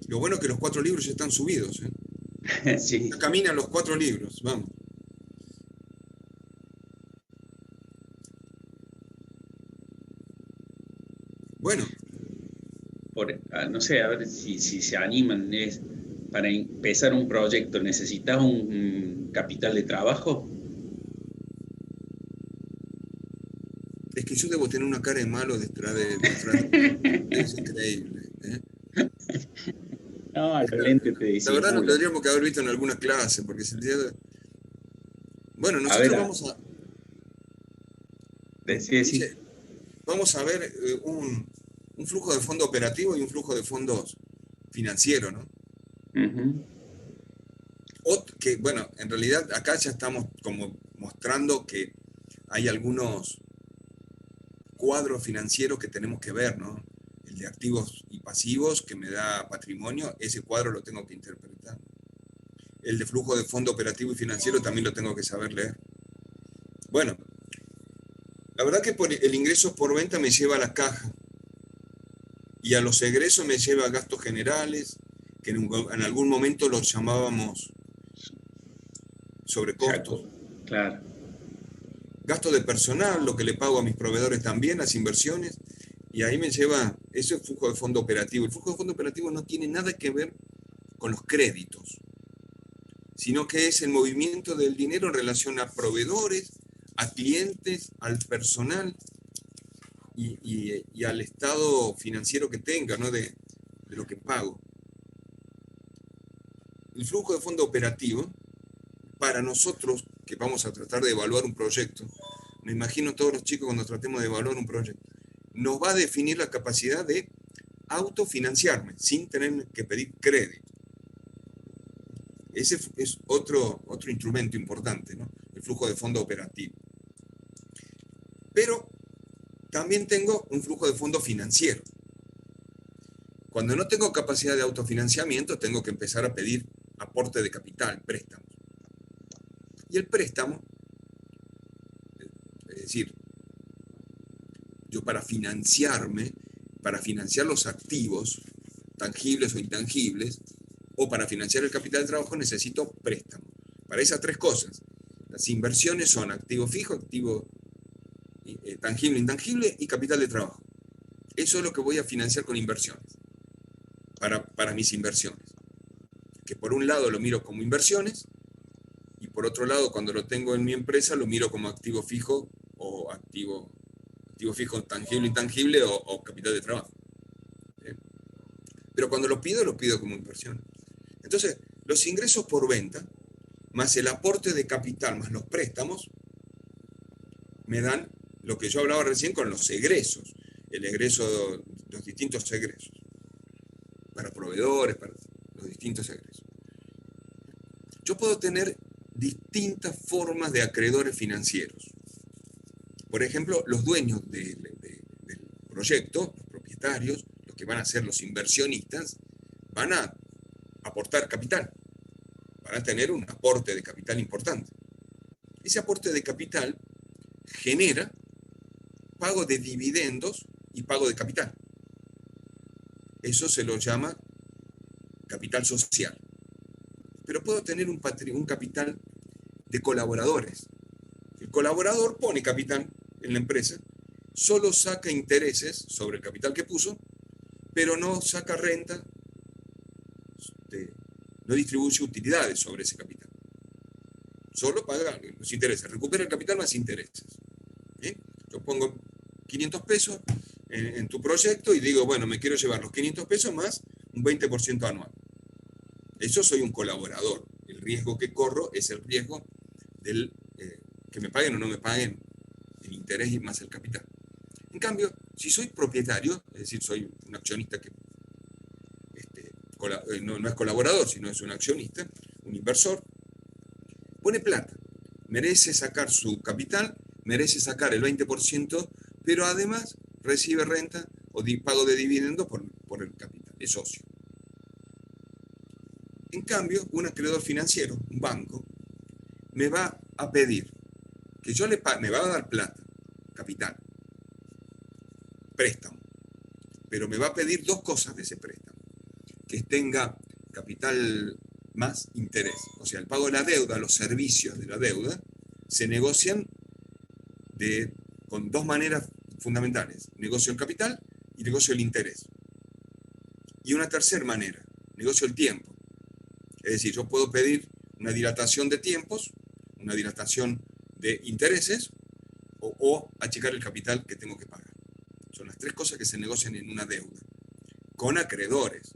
Speaker 2: Lo bueno es que los 4 libros ya están subidos, ¿eh?
Speaker 4: Sí.
Speaker 2: Ya caminan los 4 libros, vamos. Bueno,
Speaker 4: No sé, a ver si se animan. Para empezar un proyecto, ¿necesitas un capital de trabajo?
Speaker 2: es que yo debo tener una cara de malo detrás de... Es increíble, ¿eh?
Speaker 4: No, el lente te dice.
Speaker 2: La verdad lo tendríamos que haber visto en alguna clase, porque es el día de... Bueno, nosotros vamos a...
Speaker 4: Sí.
Speaker 2: Vamos a ver un flujo de fondo operativo y un flujo de fondos financiero, ¿no?
Speaker 4: Uh-huh.
Speaker 2: Que, bueno, en realidad acá ya estamos como mostrando que hay algunos cuadros financieros que tenemos que ver, ¿no? El de activos y pasivos que me da patrimonio, ese cuadro lo tengo que interpretar. El de flujo de fondo operativo y financiero también lo tengo que saber leer. Bueno, la verdad que el ingreso por venta me lleva a la caja y a los egresos me lleva a gastos generales, que en algún momento los llamábamos sobrecostos.
Speaker 4: Claro.
Speaker 2: Gasto de personal, lo que le pago a mis proveedores también, las inversiones, y ahí me lleva, eso es flujo de fondo operativo. El flujo de fondo operativo no tiene nada que ver con los créditos, sino que es el movimiento del dinero en relación a proveedores, a clientes, al personal y al estado financiero que tenga, ¿no? de lo que pago. El flujo de fondo operativo, para nosotros que vamos a tratar de evaluar un proyecto, me imagino todos los chicos cuando tratemos de evaluar un proyecto, nos va a definir la capacidad de autofinanciarme sin tener que pedir crédito. Ese es otro instrumento importante, ¿no? El flujo de fondo operativo. Pero también tengo un flujo de fondo financiero. Cuando no tengo capacidad de autofinanciamiento, tengo que empezar a pedir aporte de capital, préstamos. Y el préstamo, es decir, yo para financiarme, para financiar los activos, tangibles o intangibles, o para financiar el capital de trabajo necesito préstamo. Para esas 3 cosas. Las inversiones son activo fijo, activo tangible, intangible y capital de trabajo. Eso es lo que voy a financiar con inversiones. Para mis inversiones. Que por un lado lo miro como inversiones y por otro lado cuando lo tengo en mi empresa lo miro como activo fijo o activo fijo tangible, intangible o capital de trabajo. Pero cuando lo pido como inversión. Entonces, los ingresos por venta, más el aporte de capital, más los préstamos, me dan lo que yo hablaba recién con los egresos, el egreso, los distintos egresos, para proveedores, para los distintos egresos. Yo puedo tener distintas formas de acreedores financieros. Por ejemplo, los dueños del proyecto, los propietarios, los que van a ser los inversionistas, van a aportar capital, van a tener un aporte de capital importante. Ese aporte de capital genera pago de dividendos y pago de capital. Eso se lo llama capital social. Pero puedo tener un capital de colaboradores. El colaborador pone capital en la empresa, solo saca intereses sobre el capital que puso, pero no saca renta, no distribuye utilidades sobre ese capital. Solo paga los intereses, recupera el capital más intereses. ¿Sí? Yo pongo 500 pesos en tu proyecto y digo, bueno, me quiero llevar los 500 pesos más un 20% anual. Eso soy un colaborador. El riesgo que corro es el riesgo del que me paguen o no me paguen el interés y más el capital. En cambio, si soy propietario, es decir, soy un accionista que no es colaborador, sino es un accionista, un inversor, pone plata, merece sacar su capital, merece sacar el 20%, pero además recibe renta o pago de dividendos por el capital, es socio. En cambio, un acreedor financiero, un banco, me va a pedir que yo me va a dar plata, capital, préstamo, pero me va a pedir dos cosas de ese préstamo: que tenga capital más interés, o sea, el pago de la deuda, los servicios de la deuda, se negocian con dos maneras fundamentales: negocio el capital y negocio el interés. Y una tercera manera, negocio el tiempo. Es decir, yo puedo pedir una dilatación de tiempos, una dilatación de intereses o achicar el capital que tengo que pagar. Son las tres cosas que se negocian en una deuda, con acreedores.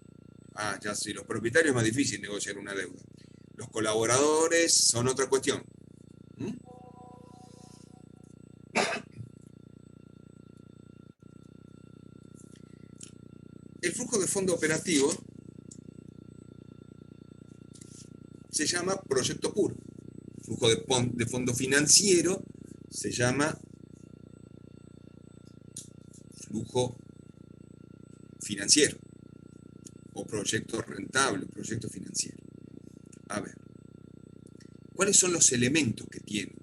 Speaker 2: Ya sí, los propietarios es más difícil negociar una deuda. Los colaboradores son otra cuestión. El flujo de fondo operativo se llama proyecto puro. El flujo de fondo financiero se llama flujo financiero o proyecto rentable, proyecto financiero. A ver, ¿cuáles son los elementos que tiene?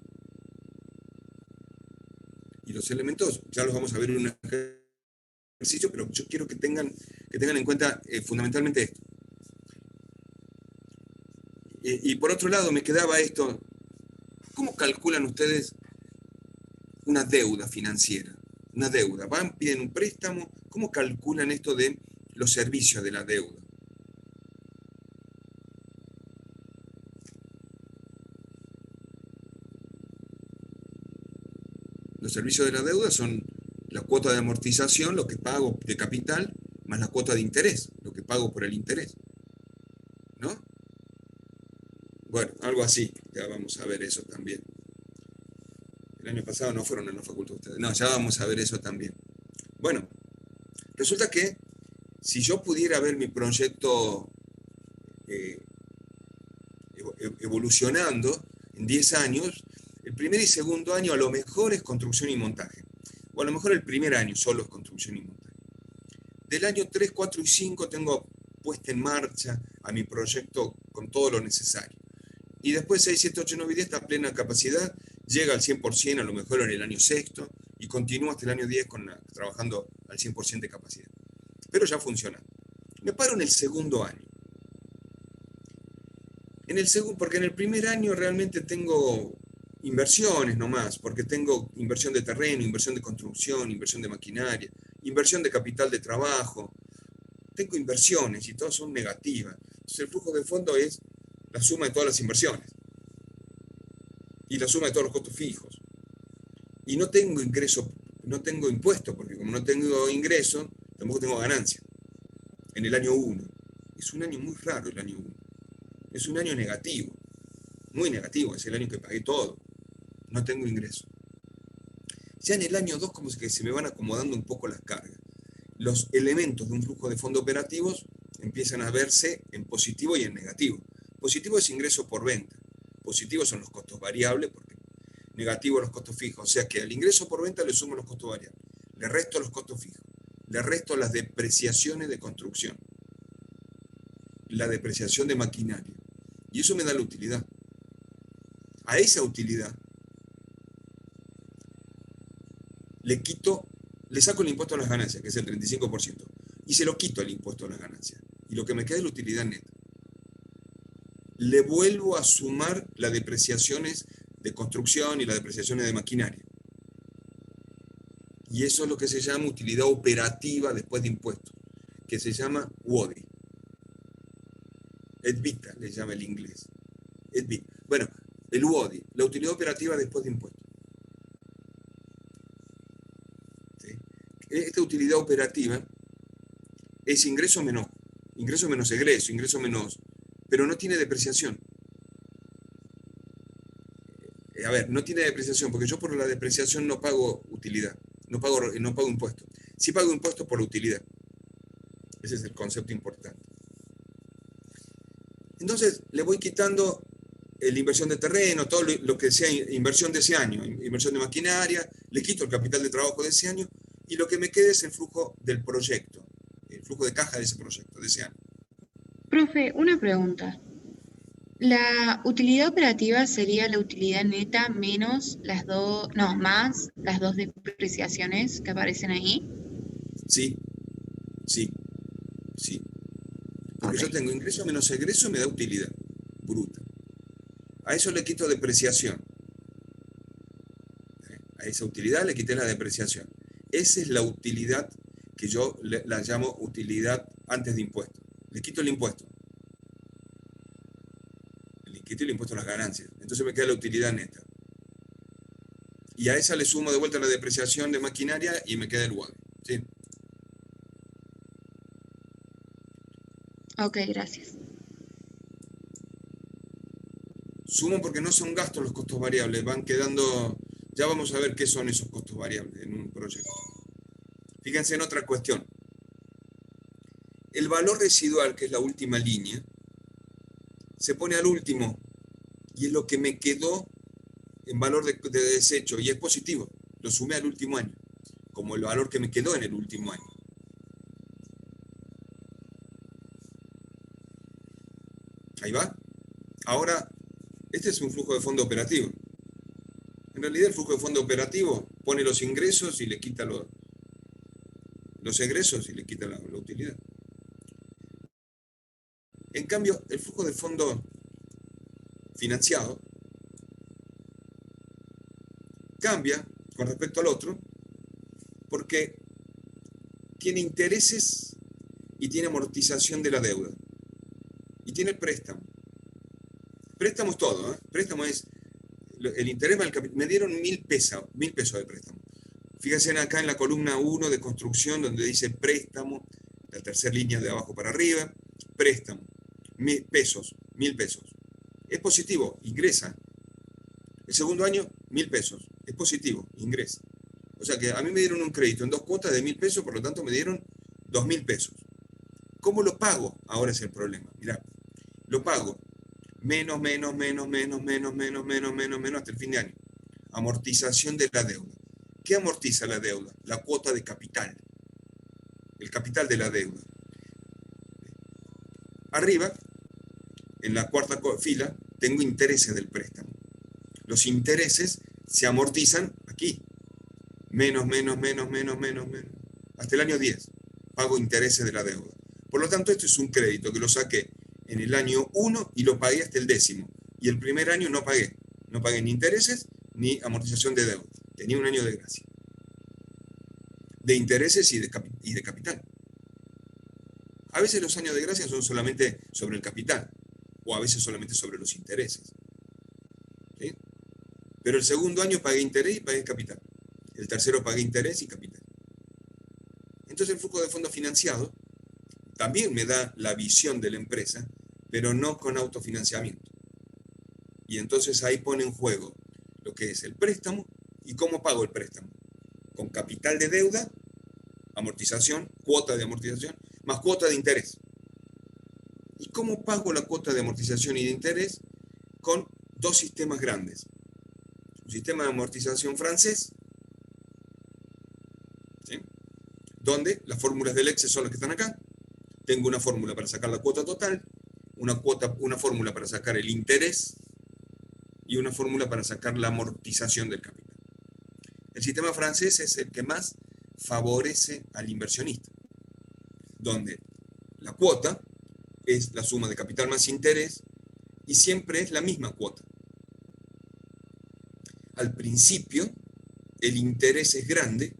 Speaker 2: Y los elementos ya los vamos a ver en un ejercicio, pero yo quiero que tengan en cuenta fundamentalmente esto. Y por otro lado me quedaba esto: ¿cómo calculan ustedes una deuda financiera? Una deuda, piden un préstamo, ¿cómo calculan esto de los servicios de la deuda? Los servicios de la deuda son la cuota de amortización, lo que pago de capital, más la cuota de interés, lo que pago por el interés. ¿No? Bueno, algo así, ya vamos a ver eso también. El año pasado no fueron en la facultad ustedes. No, ya vamos a ver eso también. Bueno, resulta que si yo pudiera ver mi proyecto evolucionando en 10 años, el primer y segundo año a lo mejor es construcción y montaje. O a lo mejor el primer año solo es construcción y montaje. Del año 3, 4 y 5 tengo puesta en marcha a mi proyecto con todo lo necesario. Y después 6, 7, 8, 9 y 10 está a plena capacidad, llega al 100% a lo mejor en el año sexto y continúa hasta el año 10 trabajando al 100% de capacidad. Pero ya funciona. Me paro en el segundo año. Porque en el primer año realmente tengo inversiones nomás, porque tengo inversión de terreno, inversión de construcción, inversión de maquinaria, inversión de capital de trabajo. Tengo inversiones y todas son negativas. Entonces el flujo de fondo es la suma de todas las inversiones y la suma de todos los costos fijos. Y no tengo ingreso, no tengo impuestos, porque como no tengo ingreso, tampoco tengo ganancia. En el año 1. Es un año muy raro el año 1. Es un año negativo, muy negativo, es el año que pagué todo. No tengo ingreso. Ya en el año 2 como que se me van acomodando un poco las cargas. Los elementos de un flujo de fondos operativos empiezan a verse en positivo y en negativo. Positivo es ingreso por venta. Positivo son los costos variables, porque negativo los costos fijos. O sea que al ingreso por venta le sumo los costos variables. Le resto los costos fijos. Le resto las depreciaciones de construcción. La depreciación de maquinaria. Y eso me da la utilidad. A esa utilidad le saco el impuesto a las ganancias, que es el 35%, y se lo quito el impuesto a las ganancias. Y lo que me queda es la utilidad neta. Le vuelvo a sumar las depreciaciones de construcción y las depreciaciones de maquinaria. Y eso es lo que se llama utilidad operativa después de impuestos, que se llama WODI. EBITDA le llama el inglés. EBITDA. Bueno, el WODI, la utilidad operativa después de impuestos. ¿Sí? Esta utilidad operativa es ingreso menos egreso, ingreso menos, pero no tiene depreciación. A ver, no tiene depreciación, porque yo por la depreciación no pago utilidad, no pago impuestos. Sí pago impuestos por la utilidad. Ese es el concepto importante. Entonces, le voy quitando la inversión de terreno, todo lo que sea inversión de ese año, inversión de maquinaria, le quito el capital de trabajo de ese año, y lo que me queda es el flujo del proyecto, el flujo de caja de ese proyecto, de ese año.
Speaker 8: Profe, una pregunta. La utilidad operativa sería la utilidad neta menos más las dos depreciaciones que aparecen ahí.
Speaker 2: Sí. Porque
Speaker 8: Ok.
Speaker 2: yo tengo ingreso menos egreso, me da utilidad bruta. A eso le quito depreciación. A esa utilidad le quité la depreciación. Esa es la utilidad que yo la llamo utilidad antes de impuesto. Le quito el impuesto. Le quito el impuesto a las ganancias. Entonces me queda la utilidad neta. Y a esa le sumo de vuelta la depreciación de maquinaria y me queda el WODI. ¿Sí?
Speaker 8: Ok, gracias.
Speaker 2: Sumo porque no son gastos los costos variables, van quedando, ya vamos a ver qué son esos costos variables en un proyecto. Fíjense en otra cuestión. El valor residual, que es la última línea, se pone al último y es lo que me quedó en valor de desecho y es positivo. Lo sumé al último año, como el valor que me quedó en el último año. Ahí va. Ahora, este es un flujo de fondo operativo. En realidad el flujo de fondo operativo pone los ingresos y le quita los egresos y le quita la utilidad. En cambio, el flujo de fondo financiado cambia con respecto al otro porque tiene intereses y tiene amortización de la deuda. Y tiene el préstamo. Préstamo es todo, ¿eh? Préstamo es el interés más el capital. Me dieron 1.000 pesos de préstamo. Fíjense acá en la columna 1 de construcción donde dice préstamo, la tercera línea de abajo para arriba, préstamo, 1.000 pesos. Es positivo, ingresa. El segundo año, 1.000 pesos. Es positivo, ingresa. O sea que a mí me dieron un crédito en 2 cuotas de 1.000 pesos, por lo tanto me dieron 2.000 pesos. ¿Cómo lo pago? Ahora es el problema. Mirá, lo pago menos, hasta el fin de año. Amortización de la deuda. ¿Qué amortiza la deuda? La cuota de capital. El capital de la deuda. Arriba, en la cuarta fila, tengo intereses del préstamo. Los intereses se amortizan aquí. Menos. Hasta el año 10. Pago intereses de la deuda. Por lo tanto, esto es un crédito que lo saqué en el año 1 y lo pagué hasta el 10º. Y el primer año no pagué. No pagué ni intereses ni amortización de deuda. Tenía un año de gracia. De intereses y de capital. A veces los años de gracia son solamente sobre el capital. O a veces solamente sobre los intereses. ¿Sí? Pero el segundo año pagué interés y pagué capital. El tercero pagué interés y capital. Entonces el flujo de fondo financiado también me da la visión de la empresa, pero no con autofinanciamiento. Y entonces ahí pone en juego lo que es el préstamo y cómo pago el préstamo. con capital de deuda, amortización, cuota de amortización, más cuota de interés. ¿Y cómo pago la cuota de amortización y de interés? Con dos sistemas grandes. Un sistema de amortización francés, ¿sí?, donde las fórmulas del Excel son las que están acá. Tengo una fórmula para sacar la cuota total, una fórmula para sacar el interés y una fórmula para sacar la amortización del capital. El sistema francés es el que más favorece al inversionista, donde la cuota es la suma de capital más interés y siempre es la misma cuota. Al principio, el interés es grande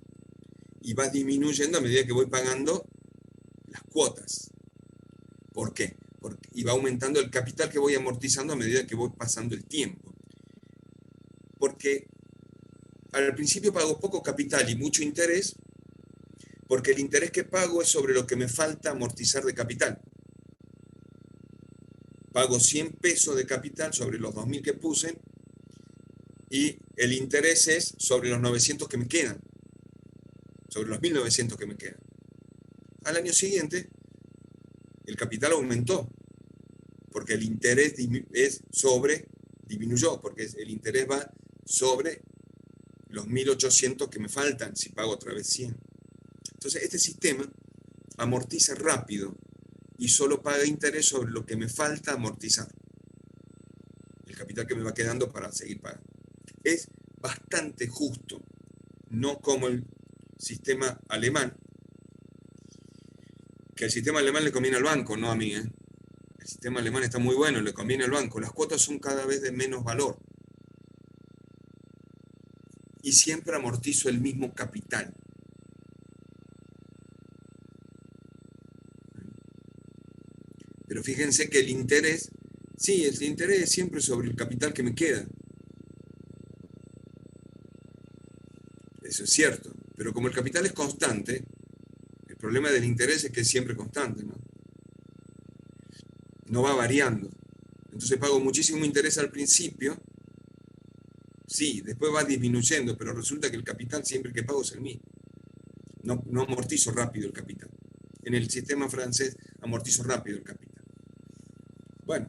Speaker 2: y va disminuyendo a medida que voy pagando las cuotas. ¿Por qué? Y va aumentando el capital que voy amortizando a medida que voy pasando el tiempo. Porque al principio pago poco capital y mucho interés, porque el interés que pago es sobre lo que me falta amortizar de capital. Pago 100 pesos de capital sobre los 2.000 que puse y el interés es sobre los 900 que me quedan, sobre los 1.900 que me quedan. Al año siguiente, el capital aumentó, porque el interés disminuyó, porque el interés va sobre los 1.800 que me faltan si pago otra vez 100. Entonces, este sistema amortiza rápido y solo paga interés sobre lo que me falta amortizar. El capital que me va quedando para seguir pagando. Es bastante justo, no como el sistema alemán, que el sistema alemán le conviene al banco, no a mí. El sistema alemán está muy bueno, le conviene al banco. Las cuotas son cada vez de menos valor. Y siempre amortizo el mismo capital. Pero fíjense que el interés, sí, el interés es siempre sobre el capital que me queda. Eso es cierto. Pero como el capital es constante, el problema del interés es que es siempre constante, ¿no? No va variando. Entonces pago muchísimo interés al principio. Sí, después va disminuyendo, pero resulta que el capital siempre que pago es el mismo. No amortizo rápido el capital. En el sistema francés amortizo rápido el capital. Bueno,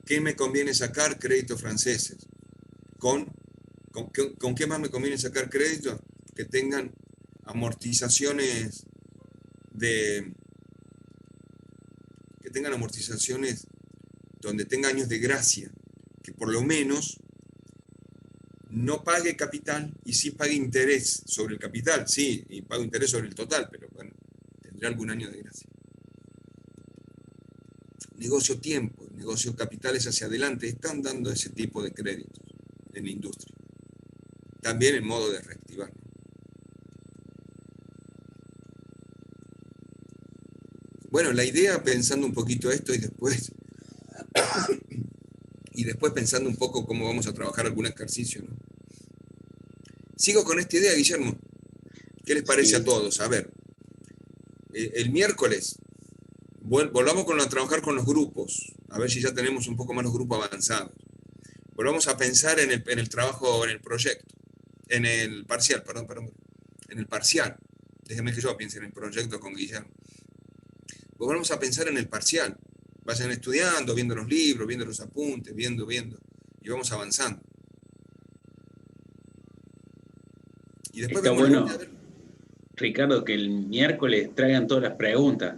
Speaker 2: ¿qué me conviene sacar? Créditos franceses. ¿Con qué más me conviene sacar créditos? Que tengan amortizaciones donde tenga años de gracia, que por lo menos no pague capital y sí pague interés sobre el capital, sí, y pago interés sobre el total, pero bueno, tendrá algún año de gracia. Negocio tiempo, negocio capitales hacia adelante, están dando ese tipo de créditos en la industria. También en modo de reactivar. Bueno, la idea, pensando un poquito esto y después pensando un poco cómo vamos a trabajar algún ejercicio, ¿no? Sigo con esta idea, Guillermo. ¿Qué les parece a todos? A ver, el miércoles volvamos a trabajar con los grupos, a ver si ya tenemos un poco más los grupos avanzados. Volvamos a pensar en el trabajo, en el proyecto, en el parcial, perdón, en el parcial. Déjenme que yo piense en el proyecto con Guillermo. Volvamos a pensar en el parcial. Vayan estudiando, viendo los libros, viendo los apuntes, viendo, y vamos avanzando. Y después
Speaker 4: está bueno, Ricardo, que el miércoles traigan todas las preguntas.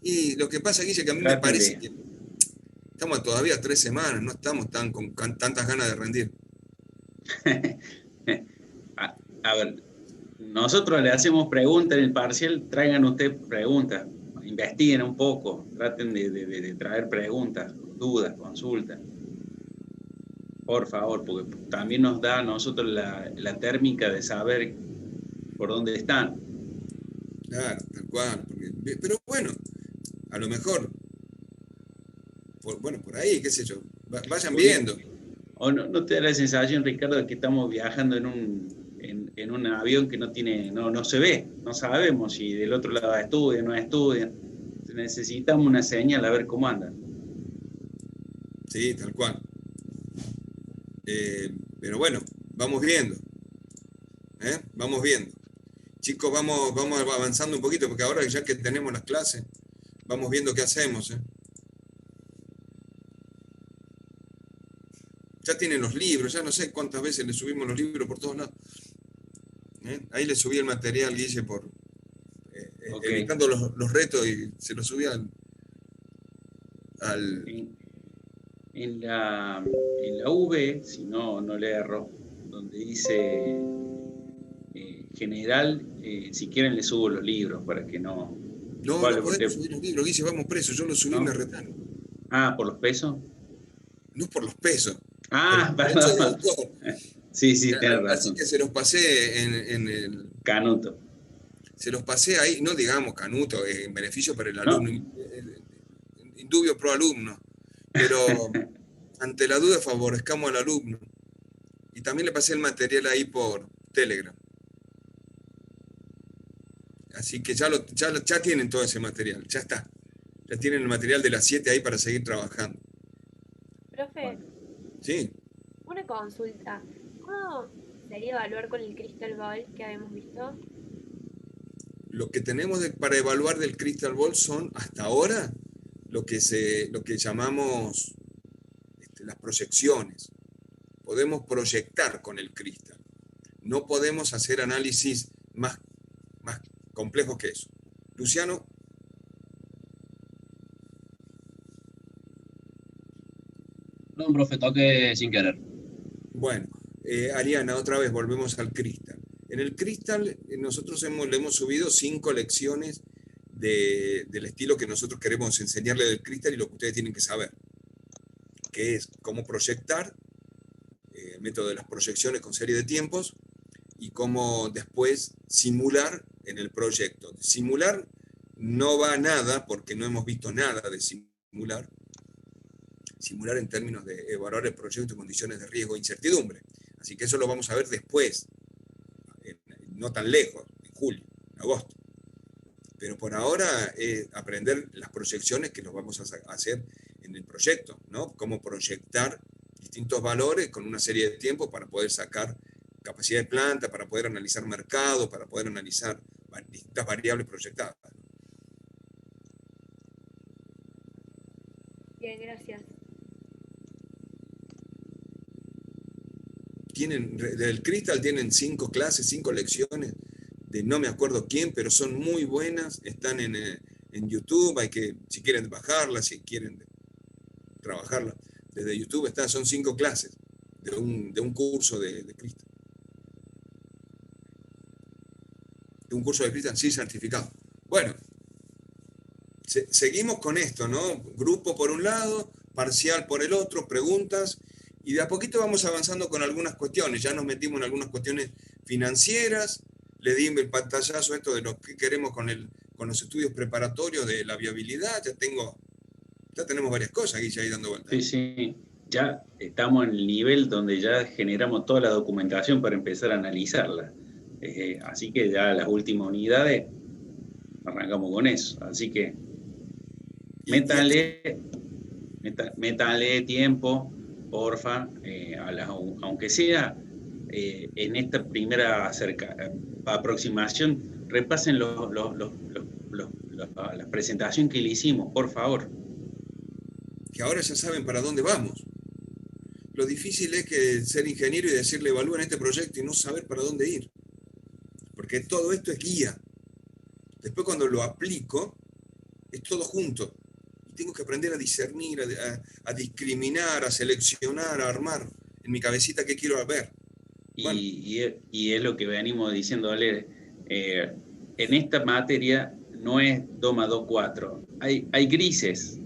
Speaker 2: Y lo que pasa, Guille, que a mí me parece que estamos todavía 3 semanas, no estamos con tantas ganas de rendir.
Speaker 4: A ver, nosotros le hacemos preguntas en el parcial, traigan ustedes preguntas, investiguen un poco, traten de traer preguntas, dudas, consultas. Por favor, porque también nos da a nosotros la térmica de saber por dónde están.
Speaker 2: Claro, tal cual. Pero bueno, a lo mejor, por ahí, qué sé yo, vayan viendo.
Speaker 4: ¿O no te da la sensación, Ricardo, de que estamos viajando en un avión que no se ve? No sabemos si del otro lado estudian o no estudian. Necesitamos una señal a ver cómo andan.
Speaker 2: Sí, tal cual. Pero bueno, Vamos viendo. Vamos viendo. Chicos, vamos avanzando un poquito, porque ahora ya que tenemos las clases, vamos viendo qué hacemos. Ya tienen los libros, ya no sé cuántas veces le subimos los libros por todos lados. Ahí le subí el material, Guille, por evitando los retos, y se los subí al...
Speaker 4: En la V, si no le erro, donde dice general, si quieren le subo los libros para que no...
Speaker 2: No,
Speaker 4: vale,
Speaker 2: no podemos subir los libros, Guille, vamos presos, yo los subí y me retaron.
Speaker 4: Ah, ¿por los pesos?
Speaker 2: No por los pesos.
Speaker 4: Ah, perdón. Sí, tenés razón.
Speaker 2: Así que se los pasé en el...
Speaker 4: Canuto.
Speaker 2: Se los pasé ahí, no digamos canuto, en beneficio para el alumno, indubio pro alumno, pero ante la duda favorezcamos al alumno. Y también le pasé el material ahí por Telegram. Así que ya tienen todo ese material, ya está. Ya tienen el material de las 7 ahí para seguir trabajando.
Speaker 10: Profe,
Speaker 2: Sí.
Speaker 10: una consulta. ¿Cómo sería evaluar con el Crystal Ball que habíamos visto?
Speaker 2: Lo que tenemos para evaluar del Crystal Ball son, hasta ahora, lo que llamamos las proyecciones. Podemos proyectar con el Crystal. No podemos hacer análisis más complejos que eso. Luciano.
Speaker 11: No, profe, toque sin querer.
Speaker 2: Bueno, Ariana, otra vez volvemos al Crystal. En el Crystal nosotros le hemos subido 5 lecciones del estilo que nosotros queremos enseñarle del Crystal y lo que ustedes tienen que saber, que es cómo proyectar, el método de las proyecciones con serie de tiempos, y cómo después simular en el proyecto. Simular no va a nada, porque no hemos visto nada de simular. Simular en términos de evaluar el proyecto en condiciones de riesgo e incertidumbre. Así que eso lo vamos a ver después, no tan lejos, en julio, en agosto. Pero por ahora aprender las proyecciones que los vamos a hacer en el proyecto, ¿no? Cómo proyectar distintos valores con una serie de tiempos para poder sacar capacidad de planta, para poder analizar mercado, para poder analizar distintas variables proyectadas.
Speaker 10: Bien, gracias.
Speaker 2: Del Crystal tienen 5 clases, 5 lecciones, de no me acuerdo quién, pero son muy buenas, están en YouTube, si quieren bajarlas, si quieren trabajarlas, desde YouTube son 5 clases de un curso de Crystal. De un curso de Crystal sin certificado. Bueno, seguimos con esto, ¿no? Grupo por un lado, parcial por el otro, preguntas, y de a poquito vamos avanzando con algunas cuestiones. Ya nos metimos en algunas cuestiones financieras, le di el pantallazo esto de lo que queremos con los estudios preparatorios de la viabilidad, ya tenemos varias cosas aquí ya ahí dando vueltas.
Speaker 4: Sí, ya estamos en el nivel donde ya generamos toda la documentación para empezar a analizarla. Así que ya las últimas unidades arrancamos con eso. Así que métanle tiempo, porfa, aunque sea en esta primera aproximación, repasen la presentación que le hicimos, por favor.
Speaker 2: Que ahora ya saben para dónde vamos. Lo difícil es que ser ingeniero y decirle evalúen este proyecto y no saber para dónde ir. Porque todo esto es guía. Después cuando lo aplico, es todo junto. Y tengo que aprender a discernir, a discriminar, a seleccionar, a armar en mi cabecita qué quiero ver. Bueno.
Speaker 4: Y es lo que venimos diciéndole. En esta materia no es 2 más 2, 4. Hay grises.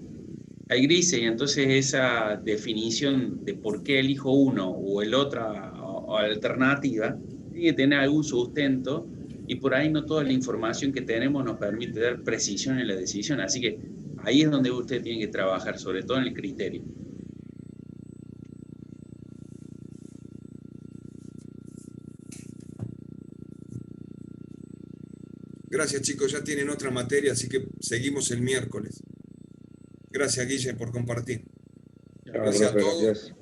Speaker 4: Hay grises, y entonces esa definición de por qué elijo uno o el otra o alternativa tiene que tener algún sustento, y por ahí no toda la información que tenemos nos permite dar precisión en la decisión. Así que ahí es donde usted tiene que trabajar, sobre todo en el criterio.
Speaker 2: Gracias, chicos, ya tienen otra materia, así que seguimos el miércoles. Gracias, Guille, por compartir. Gracias a todos.